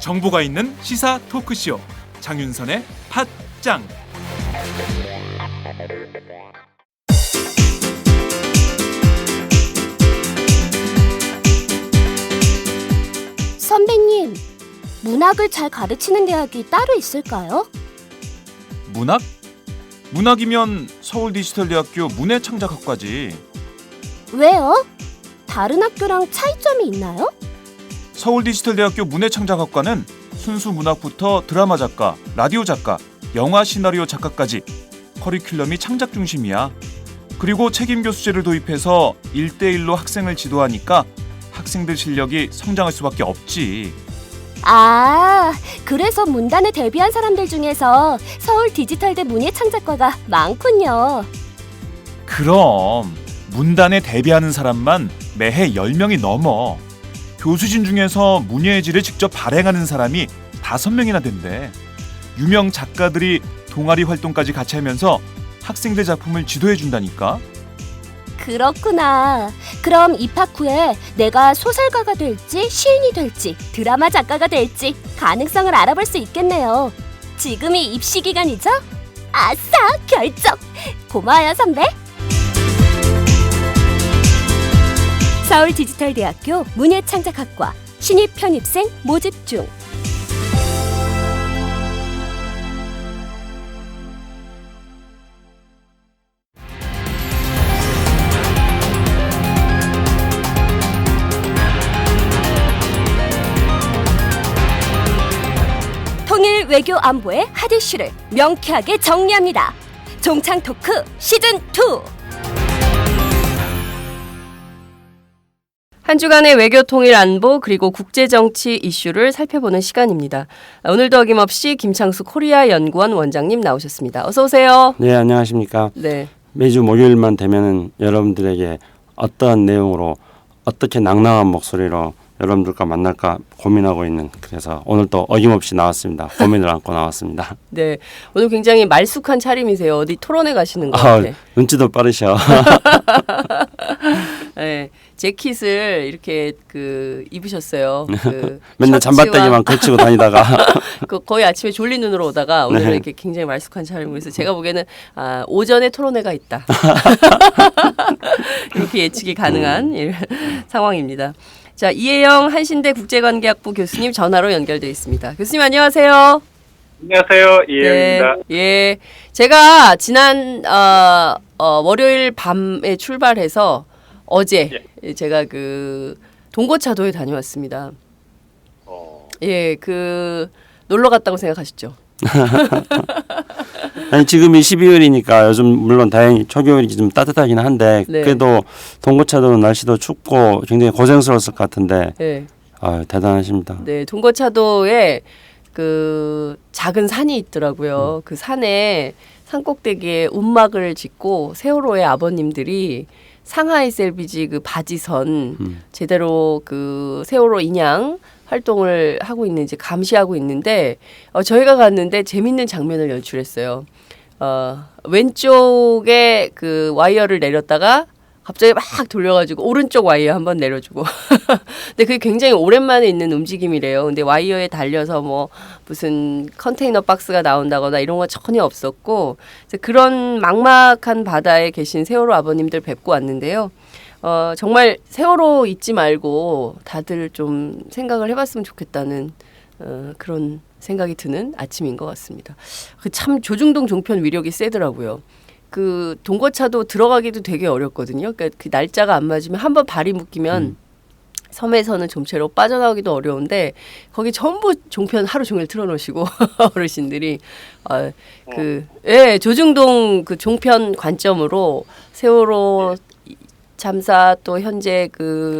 정보가 있는 시사 토크쇼 장윤선의 팟짱. 선배님, 문학을 잘 가르치는 대학이 따로 있을까요? 문학? 문학이면 서울디지털대학교 문해창작학과지. 왜요? 다른 학교랑 차이점이 있나요? 서울디지털대학교 문해창작학과는 순수 문학부터 드라마 작가, 라디오 작가, 영화 시나리오 작가까지 커리큘럼이 창작 중심이야. 그리고 책임 교수제를 도입해서 1대1로 학생을 지도하니까 학생들 실력이 성장할 수밖에 없지. 아, 그래서 문단에 데뷔한 사람들 중에서 서울 디지털대 문예창작과가 많군요. 그럼 문단에 데뷔하는 사람만 매해 10명이 넘어. 교수진 중에서 문예의 질을 직접 발행하는 사람이 5명이나 된대. 유명 작가들이 동아리 활동까지 같이 하면서 학생들 작품을 지도해 준다니까. 그렇구나. 그럼 입학 후에 내가 소설가가 될지 시인이 될지 드라마 작가가 될지 가능성을 알아볼 수 있겠네요. 지금이 입시 기간이죠? 아싸, 결정! 고마워요, 선배. 서울디지털대학교 문예창작학과 신입 편입생 모집 중. 통일 외교 안보의 핫 이슈를 명쾌하게 정리합니다. 종창 토크 시즌 2. 한 주간의 외교 통일 안보 그리고 국제정치 이슈를 살펴보는 시간입니다. 오늘도 어김없이 김창수 코리아 연구원 원장님 나오셨습니다. 어서 오세요. 네, 안녕하십니까. 네. 매주 목요일만 되면은 여러분들에게 어떠한 내용으로 어떻게 낭낭한 목소리로 여러분들과 만날까 고민하고 있는, 그래서 오늘 또 어김없이 나왔습니다. 고민을 안고 나왔습니다. 네. 오늘 굉장히 말쑥한 차림이세요. 어디 토론회 가시는 것 같아. 눈치도 빠르셔. 네. 재킷을 이렇게 입으셨어요. 맨날 잠바떼기만 걸치고 다니다가 거의 아침에 졸린 눈으로 오다가 오늘은 네. 이렇게 굉장히 말쑥한 차림으로 해서 제가 보기에는 오전에 토론회가 있다. 이렇게 예측이 가능한 상황입니다. 자, 이혜영 한신대 국제관계학부 교수님 전화로 연결돼 있습니다. 교수님 안녕하세요. 안녕하세요. 이혜영입니다. 네, 예, 제가 지난 월요일 밤에 출발해서 어제 제가 동고차도에 다녀왔습니다. 예, 놀러 갔다고 생각하시죠? 아니, 지금이 12월이니까 요즘 물론 다행히 초겨울이 좀 따뜻하긴 한데 네. 그래도 동고차도는 날씨도 춥고 굉장히 고생스러웠을 것 같은데 네. 대단하십니다. 네, 동고차도에 작은 산이 있더라고요. 그 산에 산꼭대기에 움막을 짓고 세월호의 아버님들이 상하이 셀비지 바지선 제대로 세월호 인양 활동을 하고 있는지 감시하고 있는데 저희가 갔는데 재밌는 장면을 연출했어요. 왼쪽에 와이어를 내렸다가 갑자기 막 돌려가지고 오른쪽 와이어 한번 내려주고. 근데 그게 굉장히 오랜만에 있는 움직임이래요. 근데 와이어에 달려서 무슨 컨테이너 박스가 나온다거나 이런 건 전혀 없었고, 그런 막막한 바다에 계신 세월호 아버님들 뵙고 왔는데요. 정말 세월호 잊지 말고 다들 좀 생각을 해봤으면 좋겠다는 그런 생각이 드는 아침인 것 같습니다. 참 조중동 종편 위력이 세더라고요. 동거차도 들어가기도 되게 어렵거든요. 그러니까 그 날짜가 안 맞으면 한번 발이 묶이면 섬에서는 좀채로 빠져나오기도 어려운데 거기 전부 종편 하루 종일 틀어놓으시고 어르신들이 조중동 종편 관점으로 세월호 참사 또 현재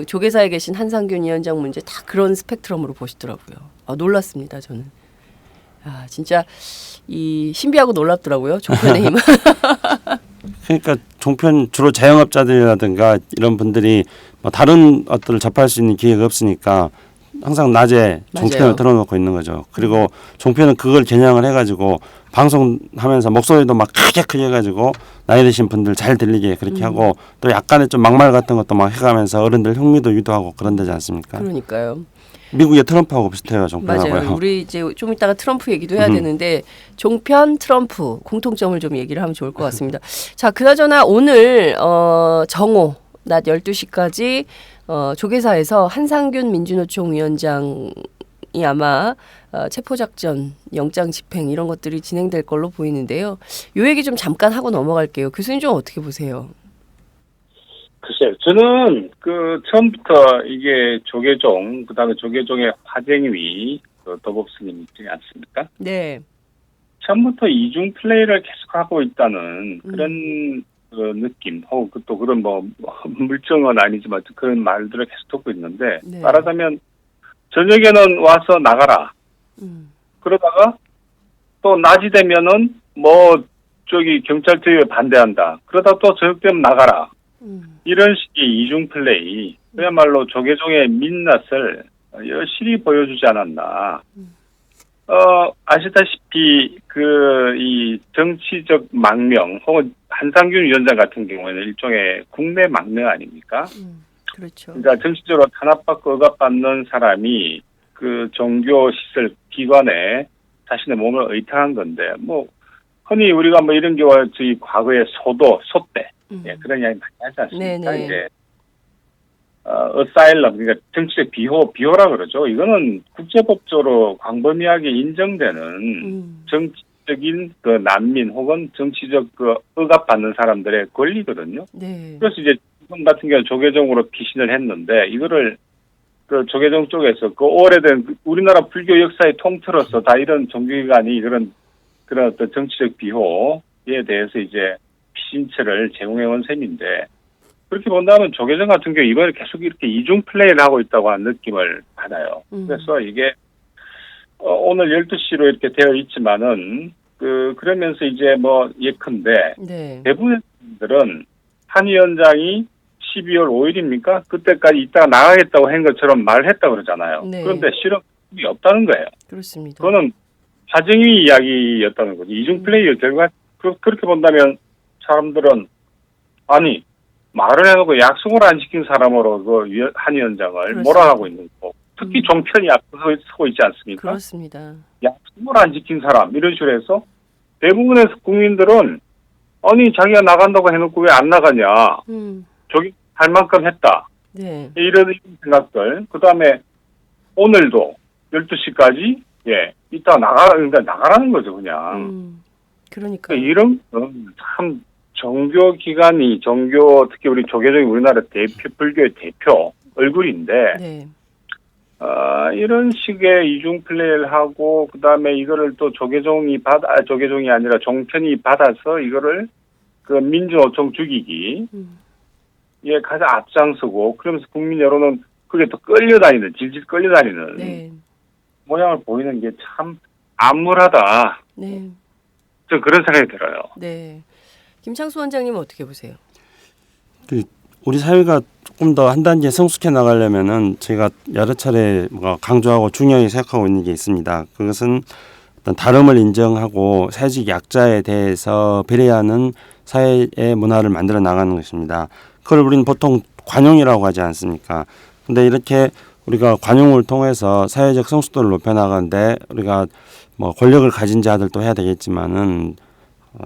조계사에 계신 한상균 위원장 문제 다 그런 스펙트럼으로 보시더라고요. 놀랐습니다, 저는. 진짜 이 신비하고 놀랍더라고요, 종편의 힘은. 그러니까 종편 주로 자영업자들이라든가 이런 분들이 다른 것들을 접할 수 있는 기회가 없으니까 항상 낮에 종편을 맞아요. 틀어놓고 있는 거죠. 그리고 종편은 그걸 겨냥을 해가지고 방송하면서 목소리도 막 크게 해가지고 나이 드신 분들 잘 들리게 그렇게 하고 또 약간의 좀 막말 같은 것도 막 해가면서 어른들 흥미도 유도하고 그런 데지 않습니까? 그러니까요. 미국의 트럼프하고 비슷해요. 종편하고요. 맞아요. 우리 이제 좀 이따가 트럼프 얘기도 해야 되는데 종편 트럼프 공통점을 좀 얘기를 하면 좋을 것 같습니다. 자, 그나저나 오늘 정오 낮 12시까지 조계사에서 한상균 민주노총 위원장이 아마 체포작전, 영장 집행 이런 것들이 진행될 걸로 보이는데요. 요 얘기 좀 잠깐 하고 넘어갈게요. 교수님 좀 어떻게 보세요? 글쎄요, 저는 처음부터 이게 조계종, 그다음에 조계종의 화쟁위 도법스님 있지 않습니까? 네. 처음부터 이중 플레이를 계속하고 있다는 그런 느낌, 혹은 또 그런 물증은 아니지만 그런 말들을 계속 듣고 있는데, 네. 말하자면 저녁에는 와서 나가라. 그러다가 또 낮이 되면은 경찰 투입에 반대한다. 그러다 또 저녁 되면 나가라. 이런 식의 이중 플레이, 그야말로 조계종의 민낯을 여실히 보여주지 않았나. 아시다시피 이 정치적 망명 혹은 한상균 위원장 같은 경우에는 일종의 국내 망명 아닙니까? 그렇죠. 그러니까 정치적으로 탄압받고 억압받는 사람이 그 종교 시설 기관에 자신의 몸을 의탁한 건데, 흔히 우리가 이런 경우에 저희 과거에 소대 그런 이야기 많이 하지 않습니까? 네네. 이제 어사일럼, 그러니까 정치적 비호라 그러죠. 이거는 국제법적으로 광범위하게 인정되는 정치적인 난민 혹은 정치적 억압받는 사람들의 권리거든요. 네. 그래서 이제 지금 같은 경우는 조계종으로 피신을 했는데, 이거를 조계종 쪽에서 오래된 우리나라 불교 역사의 통틀어서 다 이런 종교기관이 그런 어떤 정치적 비호에 대해서 이제 피신처를 제공해온 셈인데, 그렇게 본다면 조계종 같은 경우 이번에 계속 이렇게 이중 플레이를 하고 있다고 하는 느낌을 받아요. 그래서 이게 오늘 12시로 이렇게 되어 있지만은 그러면서 이제 예컨대 네. 대부분의 분들은 한 위원장이 12월 5일입니까? 그때까지 있다가 나가겠다고 한 것처럼 말을 했다고 그러잖아요. 네. 그런데 실험이 없다는 거예요. 그렇습니다. 그거는 화정위 이야기였다는 거죠. 이중 플레이의 결과, 그렇게 본다면 사람들은 아니 말을 해놓고 약속을 안 지킨 사람으로 한 위원장을 그렇습니다. 몰아가고 있는 거. 특히 종편이 앞서 서고 있지 않습니까? 그렇습니다. 약속을 안 지킨 사람 이런 식으로 해서 대부분의 국민들은 아니 자기가 나간다고 해놓고 왜 안 나가냐. 저기 할 만큼 했다. 네. 이런 생각들. 그다음에 오늘도 12시까지 이따 그러니까 나가라는 거죠, 그냥. 그러니까. 이런 참 종교기관이 특히 우리 조계종이 우리나라 불교의 대표 얼굴인데 네. 이런 식의 이중 플레이를 하고 그다음에 이거를 또 조계종이 아니라 종편이 받아서 이거를 민주노총 죽이기 가장 앞장서고, 그러면서 국민 여론은 그게 또 질질 끌려다니는 네. 모양을 보이는 게 참 암울하다. 네. 저 그런 생각이 들어요. 네. 김창수 원장님은 어떻게 보세요? 우리 사회가 조금 더 한 단계 성숙해 나가려면은 저희가 여러 차례 강조하고 중요하게 생각하고 있는 게 있습니다. 그것은 어떤 다름을 인정하고 사회적 약자에 대해서 배려하는 사회의 문화를 만들어 나가는 것입니다. 그걸 우리는 보통 관용이라고 하지 않습니까? 근데 이렇게 우리가 관용을 통해서 사회적 성숙도를 높여 나가는데 우리가 권력을 가진 자들도 해야 되겠지만은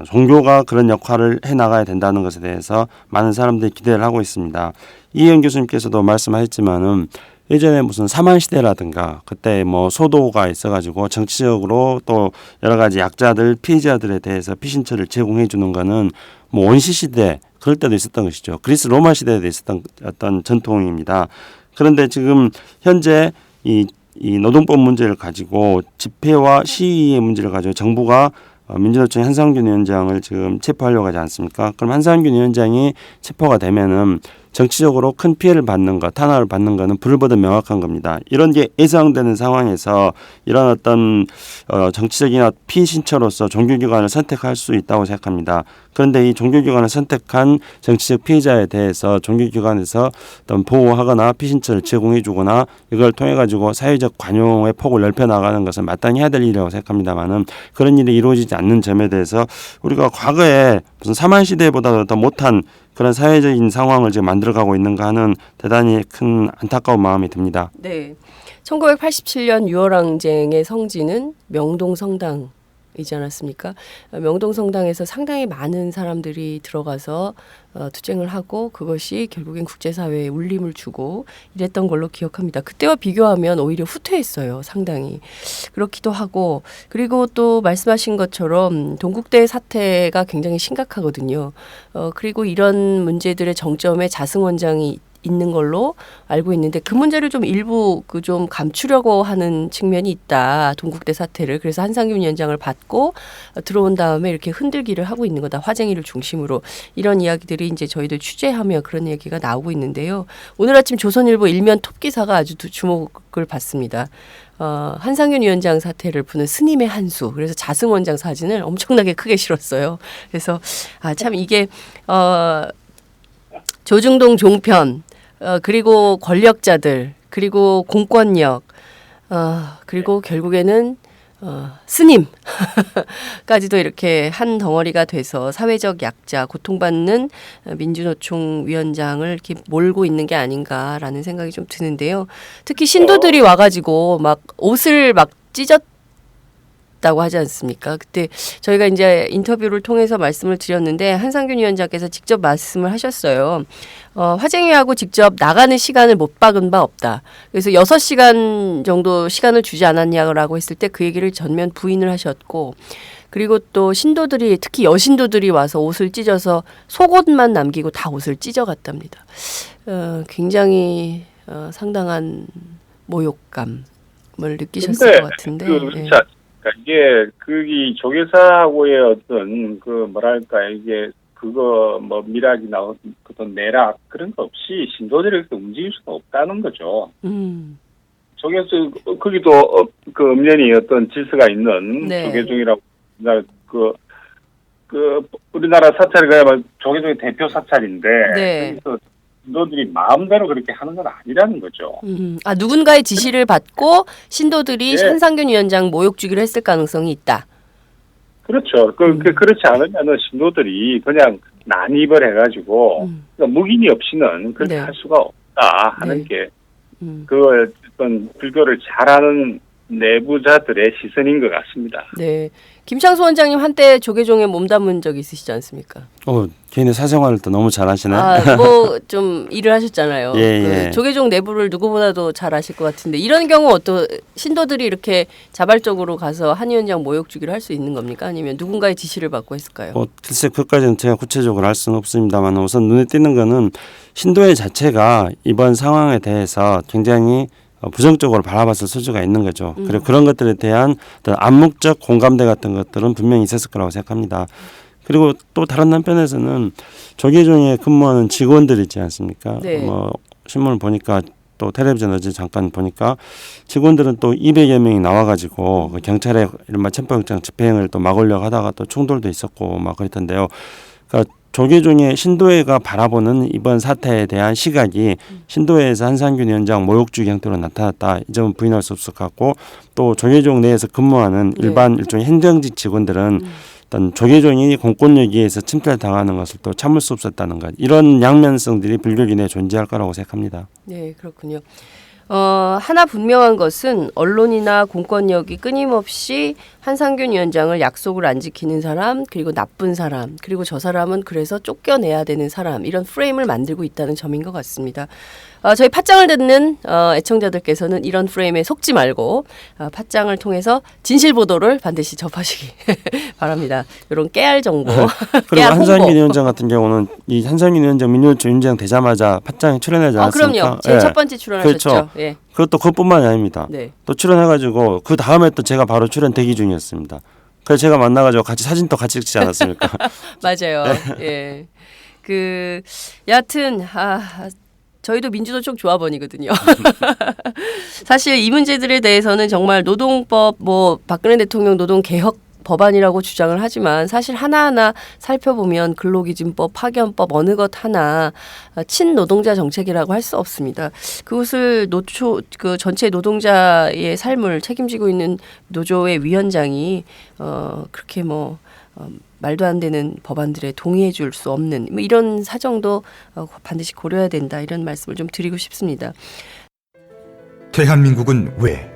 종교가 그런 역할을 해 나가야 된다는 것에 대해서 많은 사람들이 기대를 하고 있습니다. 이현 교수님께서도 말씀하셨지만은 예전에 무슨 사만시대라든가 그때 소도가 있어가지고 정치적으로 또 여러 가지 약자들 피해자들에 대해서 피신처를 제공해 주는 거는 원시 시대 그럴 때도 있었던 것이죠. 그리스 로마 시대에도 있었던 어떤 전통입니다. 그런데 지금 현재 이 노동법 문제를 가지고 집회와 시위의 문제를 가지고 정부가 민주노총 한상균 위원장을 지금 체포하려고 하지 않습니까? 그럼 한상균 위원장이 체포가 되면은 정치적으로 큰 피해를 받는 것, 탄압을 받는 것은 불보듯 명확한 겁니다. 이런 게 예상되는 상황에서 이런 어떤 정치적인 피신처로서 종교기관을 선택할 수 있다고 생각합니다. 그런데 이 종교기관을 선택한 정치적 피해자에 대해서 종교기관에서 어떤 보호하거나 피신처를 제공해주거나 이걸 통해 가지고 사회적 관용의 폭을 넓혀 나가는 것은 마땅히 해야 될 일이라고 생각합니다만은 그런 일이 이루어지지 않는 점에 대해서 우리가 과거에 무슨 사만 시대보다도 더 못한 그런 사회적인 상황을 지금 만들어가고 있는가 하는 대단히 큰 안타까운 마음이 듭니다. 네. 1987년 유월항쟁의 성지는 명동성당이지 않았습니까? 명동성당에서 상당히 많은 사람들이 들어가서 투쟁을 하고 그것이 결국엔 국제사회에 울림을 주고 이랬던 걸로 기억합니다. 그때와 비교하면 오히려 후퇴했어요. 상당히. 그렇기도 하고 그리고 또 말씀하신 것처럼 동국대 사태가 굉장히 심각하거든요. 그리고 이런 문제들의 정점에 자승원장이 있는 걸로 알고 있는데 그 문제를 좀 일부 좀 감추려고 하는 측면이 있다. 동국대 사태를. 그래서 한상균 위원장을 받고 들어온 다음에 이렇게 흔들기를 하고 있는 거다. 화쟁이를 중심으로. 이런 이야기들이 이제 저희들 취재하며 그런 얘기가 나오고 있는데요. 오늘 아침 조선일보 일면 톱기사가 아주 주목을 받습니다. 한상균 위원장 사태를 푸는 스님의 한수. 그래서 자승원장 사진을 엄청나게 크게 실었어요. 그래서 참 이게 조중동 종편 그리고 권력자들 그리고 공권력 그리고 결국에는 스님까지도 이렇게 한 덩어리가 돼서 사회적 약자 고통받는 민주노총 위원장을 이렇게 몰고 있는 게 아닌가라는 생각이 좀 드는데요. 특히 신도들이 와가지고 막 옷을 막 찢었다고 하지 않습니까? 그때 저희가 이제 인터뷰를 통해서 말씀을 드렸는데 한상균 위원장께서 직접 말씀을 하셨어요. 화쟁이하고 직접 나가는 시간을 못 박은 바 없다. 그래서 6시간 정도 시간을 주지 않았냐라고 했을 때 그 얘기를 전면 부인을 하셨고 그리고 또 신도들이 특히 여신도들이 와서 옷을 찢어서 속옷만 남기고 다 옷을 찢어갔답니다. 굉장히 상당한 모욕감을 느끼셨을 것 같은데. 이게 이 조계사하고의 어떤 뭐랄까 이게 그거 뭐 미락이 나오던 어떤 내락 그런 거 없이 신도들이 이렇게 움직일 수가 없다는 거죠. 조계사 거기도 엄연히 어떤 질서가 있는 네. 조계종이라고 우리나라 사찰이 그야말로 조계종의 대표 사찰인데 네. 거기서 신도들이 마음대로 그렇게 하는 건 아니라는 거죠. 누군가의 지시를 받고 신도들이 네. 한상균 위원장 모욕 주기를 했을 가능성이 있다. 그렇죠. 그렇지 않으면은 신도들이 그냥 난입을 해가지고 그러니까 묵인이 없이는 그렇게 네. 할 수가 없다 하는 네. 게 그 어떤 불교를 잘하는 내부자들의 시선인 것 같습니다. 네. 김창수 원장님 한때 조계종에 몸담은 적 있으시지 않습니까? 개인의 사생활을 또 너무 잘하시네. 뭐 좀 일을 하셨잖아요. 예. 조계종 내부를 누구보다도 잘 아실 것 같은데 이런 경우 신도들이 이렇게 자발적으로 가서 한 위원장 모욕 주기를 할 수 있는 겁니까? 아니면 누군가의 지시를 받고 했을까요? 글쎄 그것까지는 제가 구체적으로 할 수는 없습니다만 우선 눈에 띄는 거는 신도회 자체가 이번 상황에 대해서 굉장히 부정적으로 바라봤을 소지가 있는 거죠. 그리고 그런 것들에 대한 어떤 암묵적 공감대 같은 것들은 분명히 있었을 거라고 생각합니다. 그리고 또 다른 한편에서는 조계종에 근무하는 직원들 있지 않습니까? 네. 신문을 보니까 또 텔레비전 어제 잠깐 보니까 직원들은 또 200여 명이 나와가지고 그 경찰의 이른바 첨법영장 집행을 또 막으려고 하다가 또 충돌도 있었고 막 그랬던데요. 그러니까 조계종의 신도회가 바라보는 이번 사태에 대한 시각이 신도회에서 한상균 위원장 모욕주기 형태로 나타났다. 이 점은 부인할 수 없을 것 같고 또 조계종 내에서 근무하는 일반 일종의 행정직 직원들은 어떤 조계종이 공권력에 의해서 침탈 당하는 것을 또 참을 수 없었다는 것. 이런 양면성들이 불교계 내에 존재할 거라고 생각합니다. 네, 그렇군요. 하나 분명한 것은 언론이나 공권력이 끊임없이 한상균 위원장을 약속을 안 지키는 사람, 그리고 나쁜 사람, 그리고 저 사람은 그래서 쫓겨내야 되는 사람, 이런 프레임을 만들고 있다는 점인 것 같습니다. 저희 팟짱을 듣는 애청자들께서는 이런 프레임에 속지 말고 팟짱을 통해서 진실 보도를 반드시 접하시기 바랍니다. 이런 깨알 정보. 그리고 깨알 한상균 홍보. 위원장 같은 경우는 이 한상균 위원장 민주노총 위원장 되자마자 팟짱에 출연하지 않았습니까? 그럼요. 제일 첫 번째 출연하셨죠. 그렇죠. 예. 그것도 그것뿐만이 아닙니다. 네. 또 출연해가지고 그 다음에 또 제가 바로 출연 대기 중이었습니다. 그래서 제가 만나가지고 같이 사진도 같이 찍지 않았습니까? 맞아요. 예. 여하튼 저희도 민주노총 조합원이거든요. 사실 이 문제들에 대해서는 정말 노동법, 박근혜 대통령 노동개혁 법안이라고 주장을 하지만 사실 하나하나 살펴보면 근로기준법, 파견법 어느 것 하나 친노동자 정책이라고 할 수 없습니다. 그것을 전체 노동자의 삶을 책임지고 있는 노조의 위원장이 그렇게 말도 안 되는 법안들에 동의해 줄 수 없는 이런 사정도 반드시 고려해야 된다, 이런 말씀을 좀 드리고 싶습니다. 대한민국은 왜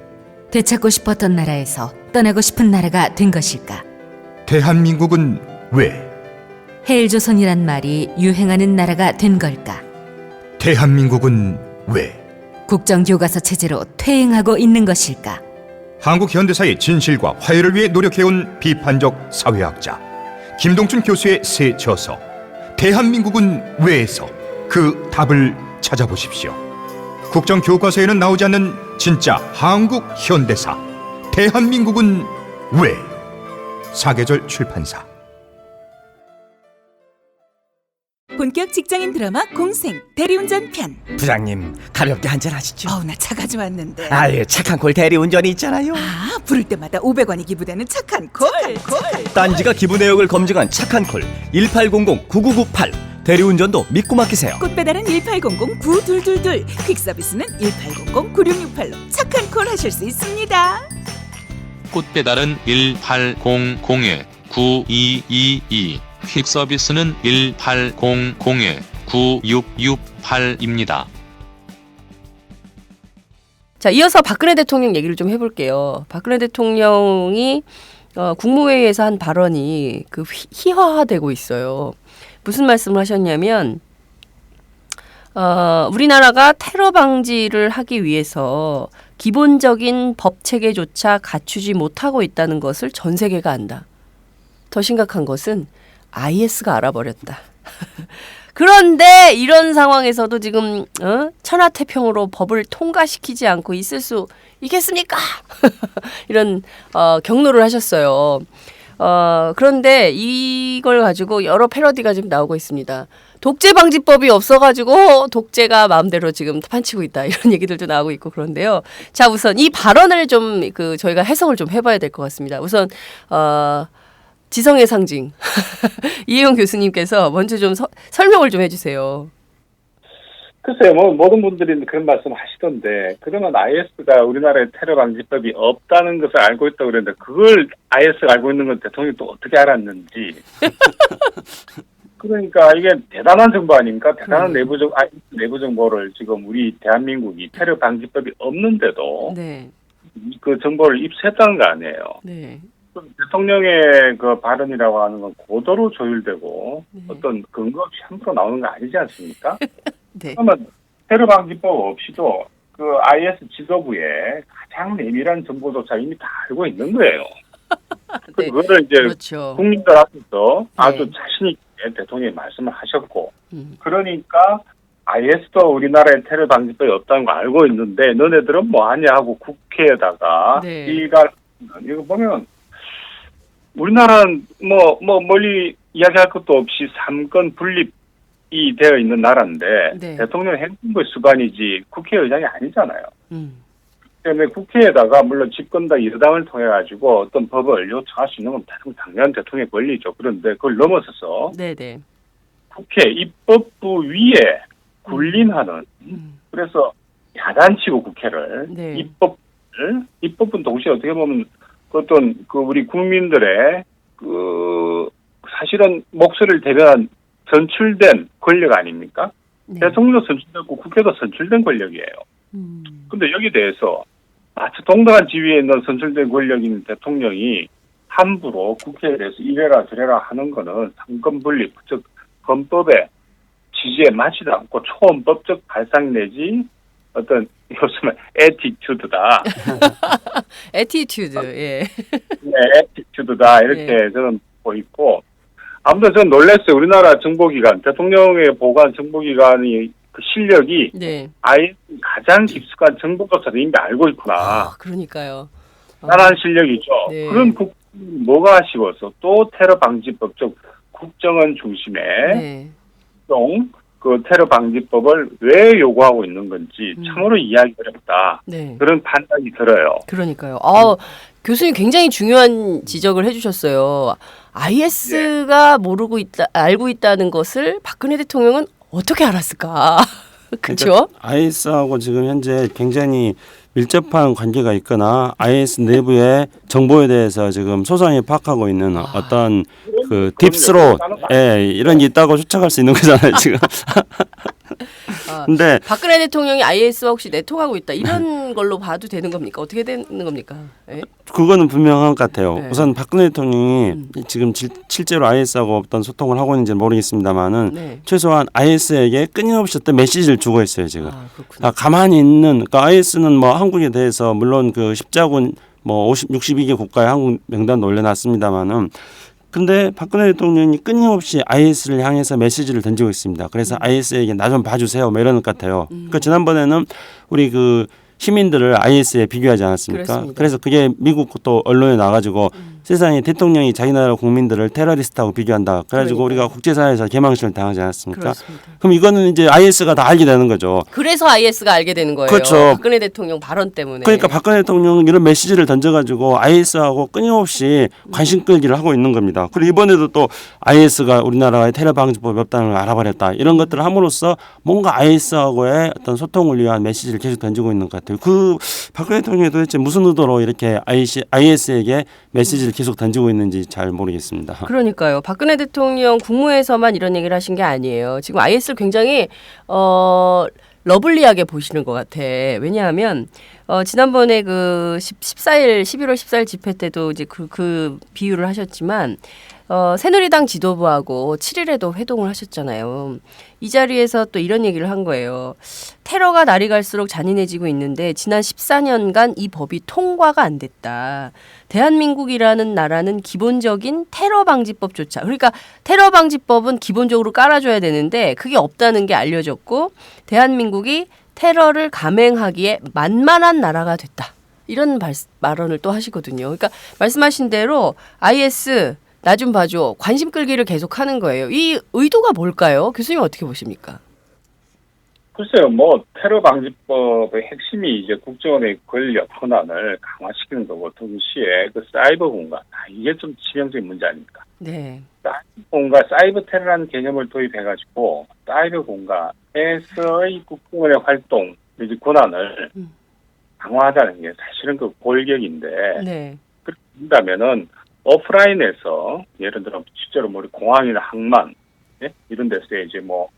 되찾고 싶었던 나라에서 떠나고 싶은 나라가 된 것일까? 대한민국은 왜 헬조선이란 말이 유행하는 나라가 된 걸까? 대한민국은 왜 국정교과서 체제로 퇴행하고 있는 것일까? 한국 현대사의 진실과 화해를 위해 노력해온 비판적 사회학자 김동춘 교수의 새 저서 대한민국은 왜에서 그 답을 찾아보십시오. 국정교과서에는 나오지 않는 진짜 한국 현대사 대한민국은 왜? 사계절 출판사. 본격 직장인 드라마 공생 대리운전 편. 부장님, 가볍게 한잔 하시죠. 나 차 가져왔는데. 아예 착한 콜 대리운전이 있잖아요. 부를 때마다 500원이 기부되는 착한 콜. 딴지가 기부 내역을 검증한 착한 콜 1800-9998. 대리운전도 믿고 맡기세요. 꽃배달은 1800-9222. 퀵서비스는 1800-9668로 착한 콜 하실 수 있습니다. 꽃배달은 1800-9222. 퀵서비스는 1800-9668입니다. 자, 이어서 박근혜 대통령 얘기를 좀 해볼게요. 박근혜 대통령이 국무회의에서 한 발언이 희화화되고 있어요. 무슨 말씀을 하셨냐면 우리나라가 테러 방지를 하기 위해서 기본적인 법 체계조차 갖추지 못하고 있다는 것을 전 세계가 안다. 더 심각한 것은 IS가 알아버렸다. 그런데 이런 상황에서도 지금 천하태평으로 법을 통과시키지 않고 있을 수 있겠습니까? 이런 경로를 하셨어요. 그런데 이걸 가지고 여러 패러디가 지금 나오고 있습니다. 독재방지법이 없어가지고 독재가 마음대로 지금 판치고 있다, 이런 얘기들도 나오고 있고 그런데요. 자, 우선 이 발언을 좀 저희가 해석을 좀 해봐야 될 것 같습니다. 우선 지성의 상징 이혜영 교수님께서 먼저 좀 설명을 좀 해주세요. 글쎄요, 모든 분들이 그런 말씀 하시던데, 그러면 IS가 우리나라에 테러 방지법이 없다는 것을 알고 있다고 그랬는데, 그걸 IS가 알고 있는 건 대통령이 또 어떻게 알았는지. 그러니까 이게 대단한 정보 아닙니까? 대단한 내부 정보를 지금 우리 대한민국이 테러 방지법이 없는데도 네. 그 정보를 입수했다는 거 아니에요. 네. 대통령의 그 발언이라고 하는 건 고도로 조율되고 네. 어떤 근거 없이 함부로 나오는 거 아니지 않습니까? 네. 그러면 테러 방지법 없이도 그 IS 지도부의 가장 내밀한 정보조차 이미 다 알고 있는 거예요. 네. 그거를 이제 그렇죠. 국민들 앞에서 아주 네. 자신 있게 대통령이 말씀을 하셨고, 그러니까 IS도 우리나라에 테러 방지법이 없다는 거 알고 있는데 너네들은 뭐 하냐 하고 국회에다가 네. 이거 보면 우리나라는 멀리 이야기할 것도 없이 3권 분립이 되어 있는 나라인데 네. 대통령 행정부의 수반이지 국회의장이 아니잖아요. 때문에 국회에다가 물론 집권당 여당을 통해 가지고 어떤 법을 요청할 수 있는 건 당연한 대통령의 권리죠. 그런데 그걸 넘어서서 네네. 국회 입법부 위에 군림하는 그래서 야단치고 국회를 네. 입법부는 동시에 어떻게 보면 어떤 우리 국민들의 사실은 목소리를 대변한 선출된 권력 아닙니까? 네. 대통령도 선출됐고 국회도 선출된 권력이에요. 근데 여기에 대해서 마치 동등한 지위에 있는 선출된 권력인 대통령이 함부로 국회에 대해서 이래라 저래라 하는 거는 상권 분립, 즉 헌법의 지지에 맞지도 않고 초헌법적 발상 내지 어떤 요즘에 에티튜드다. 에티튜드. 예. 네, 에티튜드다 이렇게 네. 저는 보고 있고, 아무튼 저는 놀랐어요. 우리나라 정보기관, 대통령의 보관 정보기관이 그 실력이 네. 아예 가장 깊숙한 정보조차도 이미 알고 있구나. 그러니까요. 대단한 실력이죠. 네. 그런 뭐가 아쉬워서 또 테러 방지법 즉 국정원 중심의 네. 각종 그 테러 방지법을 왜 요구하고 있는 건지 참으로 이해하기 어렵다. 네. 그런 판단이 들어요. 그러니까요. 교수님 굉장히 중요한 지적을 해주셨어요. IS가 알고 있다는 것을 박근혜 대통령은 어떻게 알았을까? 그렇죠? 그러니까 IS하고 지금 현재 굉장히 밀접한 관계가 있거나 IS 내부의 정보에 대해서 지금 소상히 파악하고 있는 어떤 그 딥스로 이런 게 있다고 추측할 수 있는 거잖아요 지금. 근데 박근혜 대통령이 IS와 혹시 내통하고 있다 이런 걸로 봐도 되는 겁니까? 어떻게 되는 겁니까? 예? 그거는 분명한 것 같아요. 네. 우선 박근혜 대통령이 지금 실제로 IS하고 어떤 소통을 하고 있는지는 모르겠습니다만은 네. 최소한 IS에게 끊임없이 어떤 메시지를 주고 있어요 지금. 그렇군요. 가만히 있는 그러니까 IS는 뭐 한국에 대해서 물론 그 십자군 뭐 62개 국가의 한국 명단도 올려놨습니다만은 근데 박근혜 대통령이 끊임없이 IS를 향해서 메시지를 던지고 있습니다. 그래서 IS에게 나 좀 봐주세요, 뭐 이러는 것 같아요. 그러니까 지난번에는 우리 그 시민들을 IS에 비교하지 않았습니까? 그렇습니다. 그래서 그게 미국 또 언론에 나가지고 세상에 대통령이 자기 나라 국민들을 테러리스트하고 비교한다. 그래가지고 우리가 국제사회에서 개망신을 당하지 않았습니까? 그렇습니다. 그럼 이거는 이제 IS가 다 알게 되는 거죠. 그래서 IS가 알게 되는 거예요. 그렇죠. 박근혜 대통령 발언 때문에. 그러니까 박근혜 대통령은 이런 메시지를 던져가지고 IS하고 끊임없이 관심 끌기를 하고 있는 겁니다. 그리고 이번에도 또 IS가 우리나라의 테러 방지법이 없다는 걸 알아버렸다. 이런 것들을 함으로써 뭔가 IS하고의 어떤 소통을 위한 메시지를 계속 던지고 있는 것 같아요. 그 박근혜 대통령이 도대체 무슨 의도로 이렇게 IS에게 메시지를 계속 던지고 있는지 잘 모르겠습니다. 그러니까요. 박근혜 대통령 국무회에서만 이런 얘기를 하신 게 아니에요. 지금 IS를 굉장히 러블리하게 보시는 것 같아. 왜냐하면 지난번에 그 11월 14일 집회 때도 이제 그 비유를 하셨지만 새누리당 지도부하고 7일에도 회동을 하셨잖아요. 이 자리에서 또 이런 얘기를 한 거예요. 테러가 날이 갈수록 잔인해지고 있는데 지난 14년간 이 법이 통과가 안 됐다. 대한민국이라는 나라는 기본적인 테러 방지법조차 그러니까 테러 방지법은 기본적으로 깔아줘야 되는데 그게 없다는 게 알려졌고 대한민국이 테러를 감행하기에 만만한 나라가 됐다. 이런 발언을 또 하시거든요. 그러니까 말씀하신 대로 IS 나 좀 봐줘. 관심 끌기를 계속하는 거예요. 이 의도가 뭘까요? 교수님 어떻게 보십니까? 글쎄요, 뭐 테러 방지법의 핵심이 이제 국정원의 권력 권한을 강화시키는 거고 동시에 그 사이버 공간, 이게 좀 치명적인 문제 아닙니까? 네. 사이버 공간, 사이버 테러라는 개념을 도입해가지고 사이버 공간에서의 국정원의 활동, 이제 권한을 강화하자는 게 사실은 그 골격인데 네. 그렇게 된다면은 오프라인에서 예를 들어 실제로 뭐 공항이나 항만 이런 데서 이제 뭐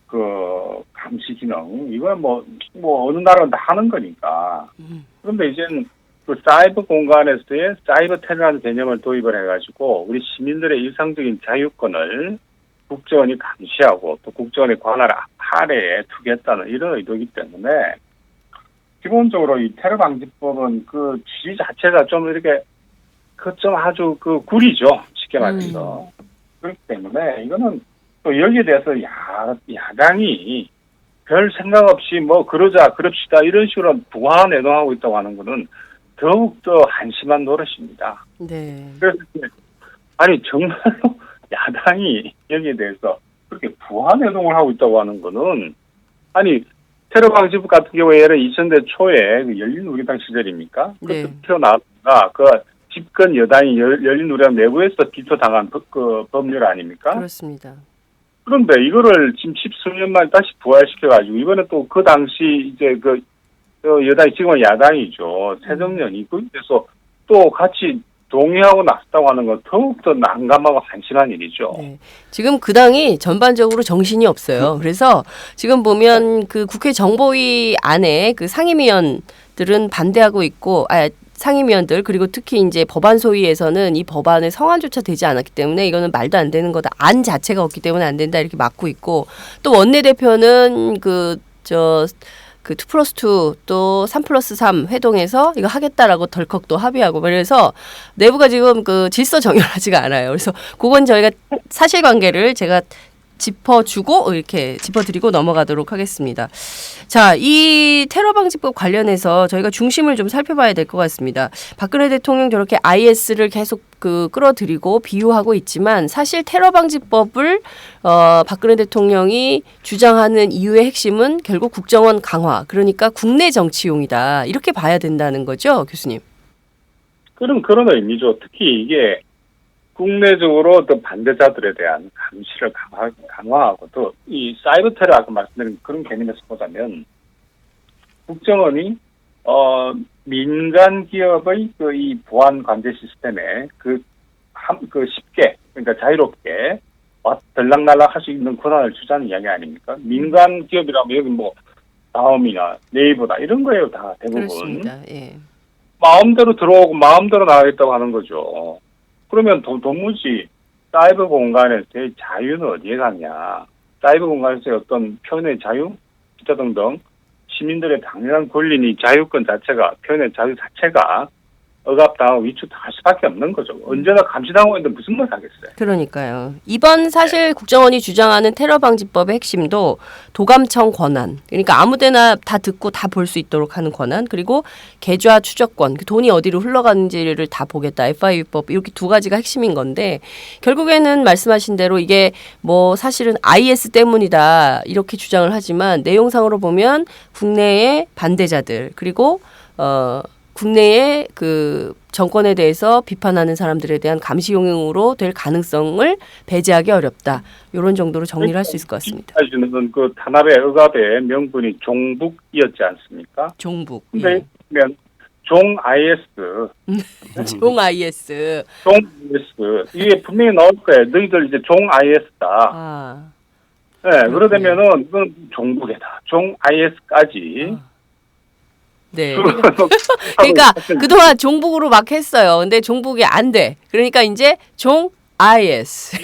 그 감시 기능 이건 뭐 어느 나라는 다 하는 거니까 그런데 이제는 그 사이버 공간에서의 사이버 테러라는 개념을 도입을 해가지고 우리 시민들의 일상적인 자유권을 국정원이 감시하고 또 국정원의 관할 아래에 두겠다는 이런 의도이기 때문에 기본적으로 이 테러 방지법은 그 취지 자체가 좀 이렇게 좀 아주 그 구리죠. 쉽게 말해서. 그렇기 때문에 이거는 또 여기에 대해서 야당이 별 생각 없이 뭐 그럽시다 이런 식으로 부하 내동하고 있다고 하는 거는 더욱더 한심한 노릇입니다. 네. 그래서 아니 정말로 야당이 여기에 대해서 그렇게 부하 내동을 하고 있다고 하는 거는 아니 테러 방지법 같은 경우에 예를 2000대 초에 그 열린우리당 시절입니까? 네. 그때 튀어나왔다가 그 집권 여당이 열린우리당 내부에서 비토당한 그 법률 아닙니까? 그렇습니다. 그런데 이거를 지금 10수년 만에 다시 부활시켜가지고 이번에 또 그 당시 이제 그 여당이 지금은 야당이죠. 새정년이 거기에서 또 같이 동의하고 나섰다고 하는 건 더욱더 난감하고 한심한 일이죠. 네. 지금 그 당이 전반적으로 정신이 없어요. 그래서 지금 보면 그 국회 정보위 안에 그 상임위원들은 반대하고 있고, 상임위원들 그리고 특히 이제 법안 소위에서는 이 법안의 성안조차 되지 않았기 때문에 이거는 말도 안 되는 거다. 안 자체가 없기 때문에 안 된다 이렇게 막고 있고 또 원내대표는 2+2 또 3+3 회동에서 이거 하겠다라고 덜컥 또 합의하고 그래서 내부가 지금 그 질서 정연하지가 않아요. 그래서 그건 저희가 사실관계를 제가 짚어주고 이렇게 짚어드리고 넘어가도록 하겠습니다. 자, 이 테러 방지법 관련해서 저희가 중심을 좀 살펴봐야 될 것 같습니다. 박근혜 대통령 저렇게 IS를 계속 끌어들이고 비유하고 있지만 사실 테러 방지법을 박근혜 대통령이 주장하는 이유의 핵심은 결국 국정원 강화, 그러니까 국내 정치용이다, 이렇게 봐야 된다는 거죠, 교수님? 그런 의미죠. 특히 이게 국내적으로 어떤 반대자들에 대한 감시를 강화하고 또 이 사이버 테러 아까 말씀드린 그런 개념에서 보자면 국정원이 민간 기업의 이 보안 관제 시스템에 쉽게 그러니까 자유롭게 들락날락 할 수 있는 권한을 주자는 이야기 아닙니까? 민간 기업이라면 여기 뭐 다음이나 네이버나 이런 거예요, 다 대부분. 그렇습니다. 예. 마음대로 들어오고 마음대로 나가겠다고 하는 거죠. 그러면 도무지 사이버 공간에서의 자유는 어디에 가냐? 사이버 공간에서의 어떤 표현의 자유, 기타 등등 시민들의 당연한 권리니 자유권 자체가, 표현의 자유 자체가 억압당하고 위축당할 수밖에 없는 거죠. 언제나 감시당하고 있는데 무슨 말 하겠어요. 그러니까요. 이번 사실 국정원이 주장하는 테러 방지법의 핵심도 도감청 권한, 그러니까 아무데나 다 듣고 다 볼 수 있도록 하는 권한, 그리고 계좌 추적권, 그 돈이 어디로 흘러가는지를 다 보겠다, FIU법, 이렇게 두 가지가 핵심인 건데 결국에는 말씀하신 대로 이게 뭐 사실은 IS 때문이다 이렇게 주장을 하지만 내용상으로 보면 국내의 반대자들, 그리고 국내의 그 정권에 대해서 비판하는 사람들에 대한 감시용으로 될 가능성을 배제하기 어렵다. 이런 정도로 정리를 할 수 있을 것 같습니다. 사실은 그 탄압의 억압의 명분이 종북이었지 않습니까? 종북. 근데 그러면 종 IS, 종 IS. 종 IS 이게 분명히 나올 거예요. 너희들 이제 종 IS다. 아. 네, 그러다면은 이건 종북이다. 종 IS까지. 네. 그러니까 그동안 종북으로 막 했어요. 근데 종북이 안 돼. 그러니까 이제 종 IS.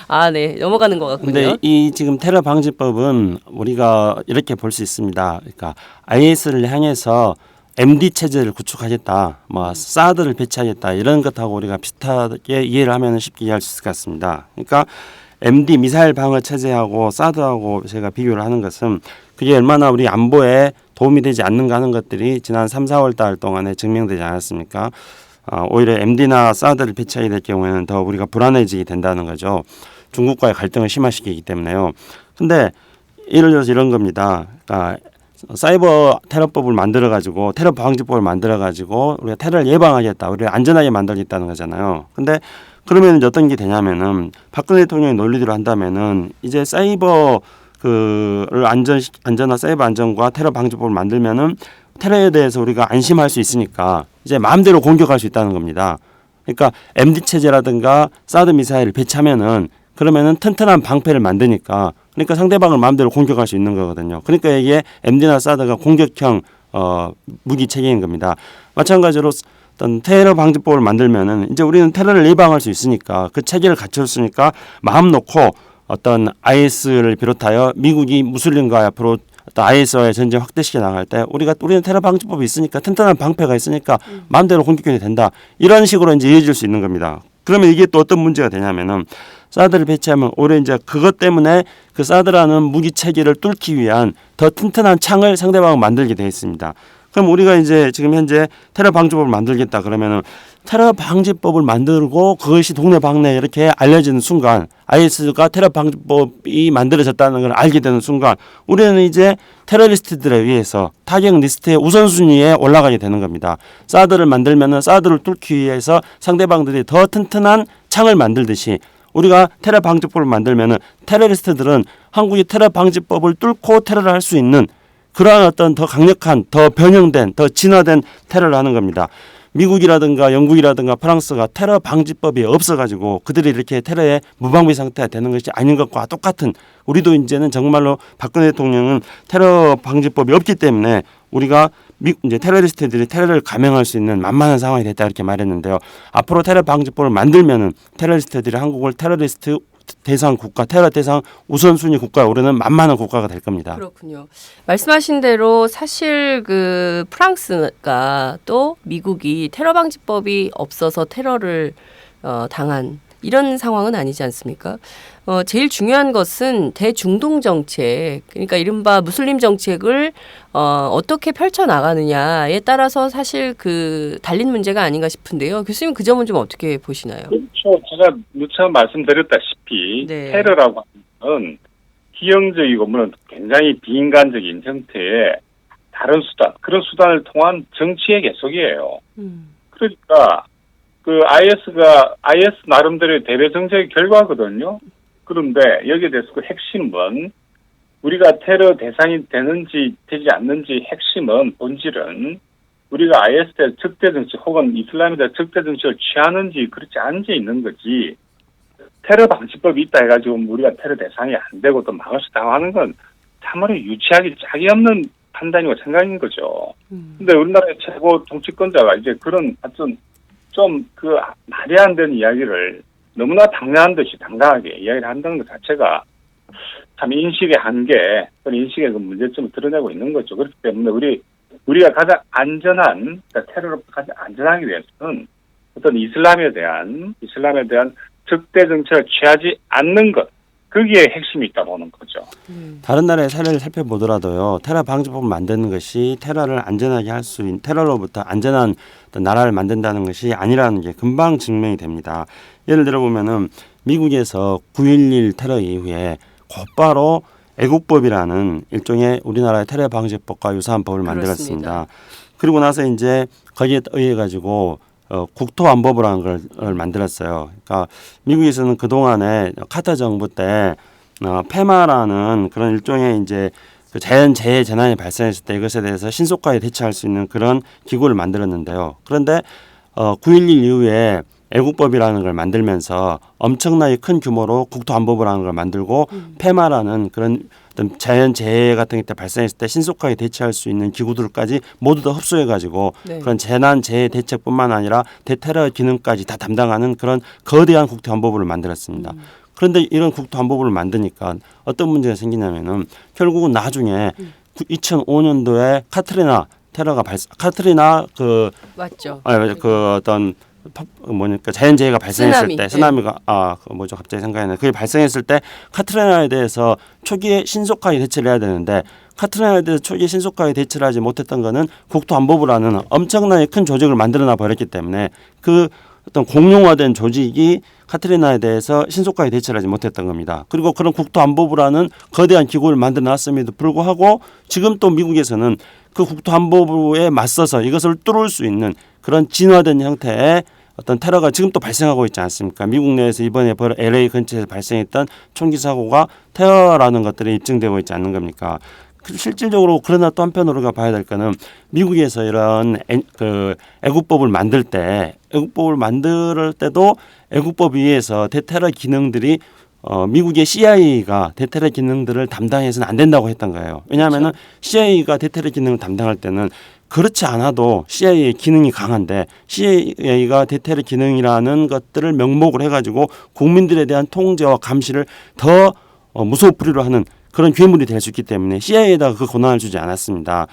아, 네. 넘어가는 것 같군요. 근데 이 지금 테러 방지법은 우리가 이렇게 볼 수 있습니다. 그러니까 IS를 향해서 MD 체제를 구축하겠다, 뭐 사드를 배치하겠다 이런 것하고 우리가 비슷하게 이해를 하면 쉽게 이해할 수 있을 것 같습니다. 그러니까 MD 미사일 방어 체제하고 사드하고 제가 비교를 하는 것은 그게 얼마나 우리 안보에 도움이 되지 않는가 하는 것들이 지난 3, 4월 달 동안에 증명되지 않았습니까? 오히려 MD나 사드를 배치하게 될 경우에는 더 우리가 불안해지게 된다는 거죠. 중국과의 갈등을 심화시키기 때문에요. 근데 예를 들어서 이런 겁니다. 그러니까 사이버 테러법을 만들어가지고 테러 방지법을 만들어가지고 우리가 테러를 예방하겠다, 우리가 안전하게 만들겠다는 거잖아요. 근데 그러면 어떤 게 되냐면은 박근혜 대통령의 논리대로 한다면은 이제 사이버 그를 안전한 사이버 안전과 테러 방지법을 만들면은 테러에 대해서 우리가 안심할 수 있으니까 이제 마음대로 공격할 수 있다는 겁니다. 그러니까 MD 체제라든가 사드 미사일을 배치하면은 그러면은 튼튼한 방패를 만드니까, 그러니까 상대방을 마음대로 공격할 수 있는 거거든요. 그러니까 이게 MD나 사드가 공격형 무기 체계인 겁니다. 마찬가지로 어떤 테러 방지법을 만들면은 이제 우리는 테러를 예방할 수 있으니까 그 체계를 갖췄으니까 마음 놓고 어떤 IS를 비롯하여 미국이 무슬림과 앞으로 어떤 IS와의 전쟁 확대시켜 나갈 때 우리는 테러 방지법이 있으니까 튼튼한 방패가 있으니까 마음대로 공격해도 된다. 이런 식으로 이제 이어질 수 있는 겁니다. 그러면 이게 또 어떤 문제가 되냐면은 사드를 배치하면 오히려 이제 그것 때문에 그 사드라는 무기 체계를 뚫기 위한 더 튼튼한 창을 상대방은 만들게 돼 있습니다. 그럼 우리가 이제 지금 현재 테러 방지법을 만들겠다 그러면은 테러 방지법을 만들고 그것이 동네방네 이렇게 알려지는 순간, IS가 테러 방지법이 만들어졌다는 걸 알게 되는 순간 우리는 이제 테러리스트들에 의해서 타격 리스트의 우선순위에 올라가게 되는 겁니다. 사드를 만들면은 사드를 뚫기 위해서 상대방들이 더 튼튼한 창을 만들듯이 우리가 테러 방지법을 만들면은 테러리스트들은 한국이 테러 방지법을 뚫고 테러를 할 수 있는 그러한 어떤 더 강력한, 더 변형된, 더 진화된 테러를 하는 겁니다. 미국이라든가 영국이라든가 프랑스가 테러 방지법이 없어가지고 그들이 이렇게 테러에 무방비 상태가 되는 것이 아닌 것과 똑같은, 우리도 이제는 정말로 박근혜 대통령은 테러 방지법이 없기 때문에 우리가 이제 테러리스트들이 테러를 감행할 수 있는 만만한 상황이 됐다 이렇게 말했는데요. 앞으로 테러 방지법을 만들면은 테러리스트들이 한국을 테러리스트 대상 국가, 테러 대상 우선순위 국가에 오르는 만만한 국가가 될 겁니다. 그렇군요. 말씀하신 대로 사실 그 프랑스가 또 미국이 테러 방지법이 없어서 테러를 당한 이런 상황은 아니지 않습니까? 제일 중요한 것은 대중동 정책, 그러니까 이른바 무슬림 정책을 어떻게 펼쳐나가느냐에 따라서 사실 그 달린 문제가 아닌가 싶은데요. 교수님 그 점은 좀 어떻게 보시나요? 그렇죠. 제가 누차 말씀드렸다시피 네. 테러라고 하는 기형적이고 물론 굉장히 비인간적인 형태의 다른 수단, 그런 수단을 통한 정치의 계속이에요. 그러니까 그 IS 나름대로의 대외 정책의 결과거든요. 그런데 여기에 대해서 그 핵심은 우리가 테러 대상이 되는지 되지 않는지 핵심은 본질은 우리가 IS에 적대 정치 혹은 이슬람에 대한 적대 정치를 취하는지 그렇지 않은지 있는 거지. 테러 방지법이 있다 해가지고 우리가 테러 대상이 안 되고 또 막을 수 있다고 하는 건 참으로 유치하기 짝이 없는 판단이고 생각인 거죠. 근데 우리나라의 최고 정치권자가 이제 그런 하여튼 좀 그 말이 안 되는 이야기를 너무나 당연한 듯이 당당하게 이야기를 한다는 것 자체가 참 인식의 한계, 그런 인식의 그 문제점을 드러내고 있는 거죠. 그렇기 때문에 우리가 가장 안전한, 그러니까 테러로부터 가장 안전하기 위해서는 어떤 이슬람에 대한 적대 정책을 취하지 않는 것, 거기에 핵심이 있다 보는 거죠. 다른 나라의 사례를 살펴보더라도요. 테러 방지법을 만드는 것이 테러를 안전하게 할 수 있는 테러로부터 안전한 어떤 나라를 만든다는 것이 아니라는 게 금방 증명이 됩니다. 예를 들어 보면은 미국에서 9.11 테러 이후에 곧바로 애국법이라는 일종의 우리나라의 테러 방지법과 유사한 법을 만들었습니다. 그리고 나서 이제 거기에 의해 가지고 국토안보부라는 걸 만들었어요. 그러니까 미국에서는 그 동안에 카터 정부 때 페마라는 그런 일종의 이제 그 자연 재해 재난이 발생했을 때 이것에 대해서 신속하게 대처할 수 있는 그런 기구를 만들었는데요. 그런데 9.11 이후에 애국법이라는 걸 만들면서 엄청나게 큰 규모로 국토안보부라는 걸 만들고 페마라는 그런 어떤 자연 재해 같은 게 발생했을 때 신속하게 대처할 수 있는 기구들까지 모두 다 흡수해가지고 그런 재난 재해 대책뿐만 아니라 대테러 기능까지 다 담당하는 그런 거대한 국토안보부를 만들었습니다. 그런데 이런 국토안보부를 만드니까 어떤 문제가 생기냐면은 결국은 나중에 2005년도에 카트리나 테러가 카트리나 맞죠. 그 어떤 뭐니까 자연재해가 발생했을 때 쓰나미가 뭐죠 갑자기 생각이 나네. 그게 발생했을 때 카트리나에 대해서 초기에 신속하게 대처를 해야 되는데 카트리나에 대해서 초기에 신속하게 대처를 하지 못했던 거는 국토안보부라는 엄청나게 큰 조직을 만들어놔 버렸기 때문에 그 어떤 공룡화된 조직이 카트리나에 대해서 신속하게 대처를 하지 못했던 겁니다. 그리고 그런 국토안보부라는 거대한 기구를 만들어놨음에도 불구하고 지금 또 미국에서는 그 국토안보부에 맞서서 이것을 뚫을 수 있는 그런 진화된 형태의 어떤 테러가 지금 또 발생하고 있지 않습니까? 미국 내에서 이번에 LA 근처에서 발생했던 총기 사고가 테러라는 것들이 입증되고 있지 않는 겁니까? 실질적으로 그러나 또 한편으로 우리가 봐야 될 거는 미국에서 이런 애국법을 만들 때도 애국법 위에서 대테러 기능들이 미국의 CIA가 대테러 기능들을 담당해서는 안 된다고 했던 거예요. 왜냐하면은 CIA가 대테러 기능을 담당할 때는 그렇지 않아도 CIA의 기능이 강한데 CIA가 대테러 기능이라는 것들을 명목으로 해가지고 국민들에 대한 통제와 감시를 더 무소불위로 하는 그런 괴물이 될 수 있기 때문에 CIA에다가 그 권한을 주지 않았습니다.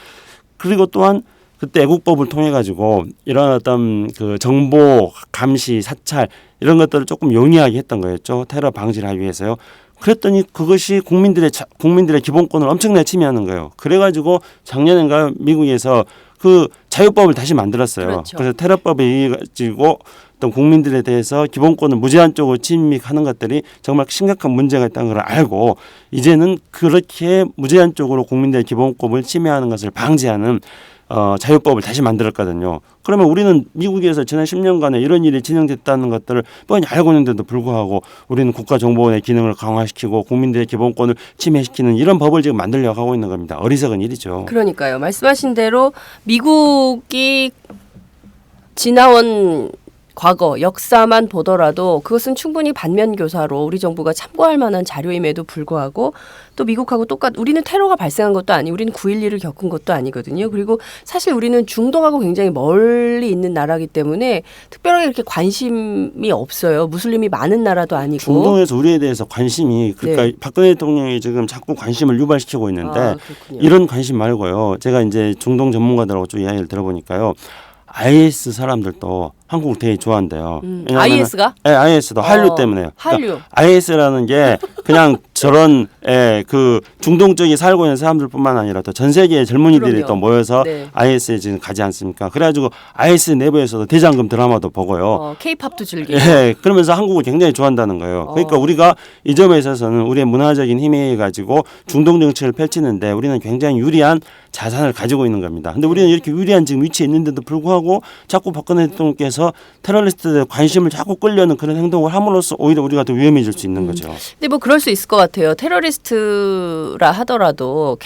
그리고 또한 그때 애국법을 통해 가지고 이런 어떤 그 정보 감시 사찰 이런 것들을 조금 용이하게 했던 거였죠. 테러 방지를 하기 위해서요. 그랬더니 그것이 국민들의 기본권을 엄청나게 침해하는 거예요. 그래가지고 작년인가 미국에서 그 자유법을 다시 만들었어요. 그렇죠. 그래서 테러법에 의해 가지고 어떤 국민들에 대해서 기본권을 무제한적으로 침입하는 것들이 정말 심각한 문제가 있다는 걸 알고 이제는 그렇게 무제한적으로 국민들의 기본권을 침해하는 것을 방지하는 자유법을 다시 만들었거든요. 그러면 우리는 미국에서 지난 10년간에 이런 일이 진행됐다는 것들을 뻔히 알고 있는데도 불구하고 우리는 국가정보원의 기능을 강화시키고 국민들의 기본권을 침해시키는 이런 법을 지금 만들려고 하고 있는 겁니다. 어리석은 일이죠. 그러니까요. 말씀하신 대로 미국이 지나온 과거 역사만 보더라도 그것은 충분히 반면교사로 우리 정부가 참고할 만한 자료임에도 불구하고 또 미국하고 우리는 테러가 발생한 것도 아니고 우리는 9.11을 겪은 것도 아니거든요. 그리고 사실 우리는 중동하고 굉장히 멀리 있는 나라이기 때문에 특별하게 이렇게 관심이 없어요. 무슬림이 많은 나라도 아니고. 중동에서 우리에 대해서 관심이 그러니까 박근혜 대통령이 지금 자꾸 관심을 유발시키고 있는데 이런 관심 말고요. 제가 이제 중동 전문가들하고 쭉 이야기를 들어보니까요. IS 사람들도 한국을 되게 좋아한대요. IS가? 네, IS도 한류 때문에요. 한류. 그러니까 IS라는 게 그냥 저런 그 중동 쪽에 살고 있는 사람들뿐만 아니라 또 전 세계의 젊은이들이 그럼요. 또 모여서 네. IS에 지금 가지 않습니까? 그래가지고 IS 내부에서도 대장금 드라마도 보고요. K-팝도 즐기고. 예, 그러면서 한국을 굉장히 좋아한다는 거예요. 그러니까 우리가 이 점에 있어서는 우리의 문화적인 힘에 가지고 중동 정책을 펼치는데 우리는 굉장히 유리한 자산을 가지고 있는 겁니다. 근데 우리는 이렇게 유리한 지금 위치에 있는데도 불구하고 자꾸 박근혜 대통령께서 테러리스트들의 관심을 자꾸 끌려는 그런 행동을 함으로써 오히려 우리가 더 위험해질 수 있는 거죠. 근데 뭐 그럴 수 있을 것 같아요. 테러리스트라 하더라도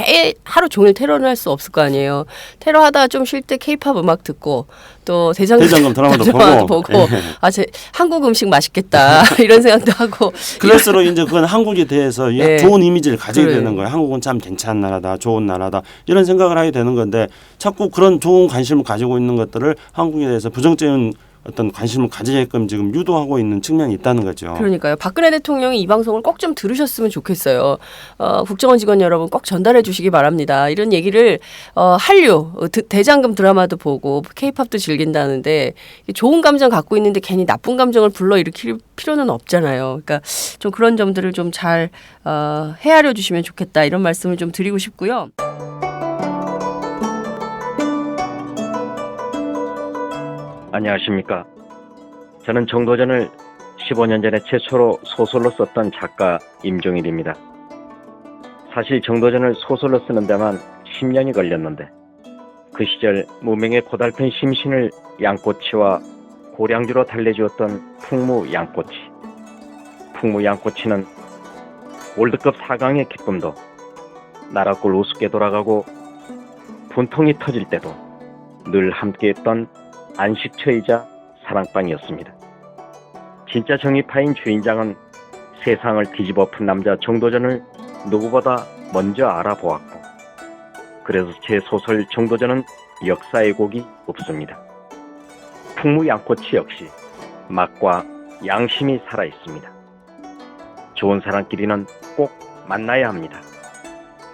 하루 종일 테러는 할 수 없을 거 아니에요. 테러하다가 좀 쉴 때 K-팝 음악 듣고 또 대장금 드라마도 보고. 한국 음식 맛있겠다 이런 생각도 하고. 그럴수록 이제 그건 한국에 대해서 네. 좋은 이미지를 가지게 그래. 되는 거예요. 한국은 참 괜찮은 나라다, 좋은 나라다 이런 생각을 하게 되는 건데 자꾸 그런 좋은 관심을 가지고 있는 것들을 한국에 대해서 부정적인 어떤 관심을 가지게끔 지금 유도하고 있는 측면이 있다는 거죠. 그러니까요. 박근혜 대통령이 이 방송을 꼭 좀 들으셨으면 좋겠어요. 국정원 직원 여러분 꼭 전달해 주시기 바랍니다. 이런 얘기를 한류, 대장금 드라마도 보고 K-팝도 즐긴다는데 좋은 감정 갖고 있는데 괜히 나쁜 감정을 불러일으킬 필요는 없잖아요. 그러니까 좀 그런 점들을 좀 잘 헤아려 주시면 좋겠다 이런 말씀을 좀 드리고 싶고요. 안녕하십니까. 저는 정도전을 15년 전에 최초로 소설로 썼던 작가 임종일입니다. 사실 정도전을 소설로 쓰는 데만 10년이 걸렸는데 그 시절 무명의 고달픈 심신을 양꼬치와 고량주로 달래주었던 풍무양꼬치. 풍무양꼬치는 월드컵 4강의 기쁨도 나라골 우습게 돌아가고 분통이 터질 때도 늘 함께했던 안식처이자 사랑방이었습니다. 진짜 정의파인 주인장은 세상을 뒤집어 푼 남자 정도전을 누구보다 먼저 알아보았고 그래서 제 소설 정도전은 역사의 곡이 없습니다. 풍무양꼬치 역시 맛과 양심이 살아있습니다. 좋은 사람끼리는 꼭 만나야 합니다.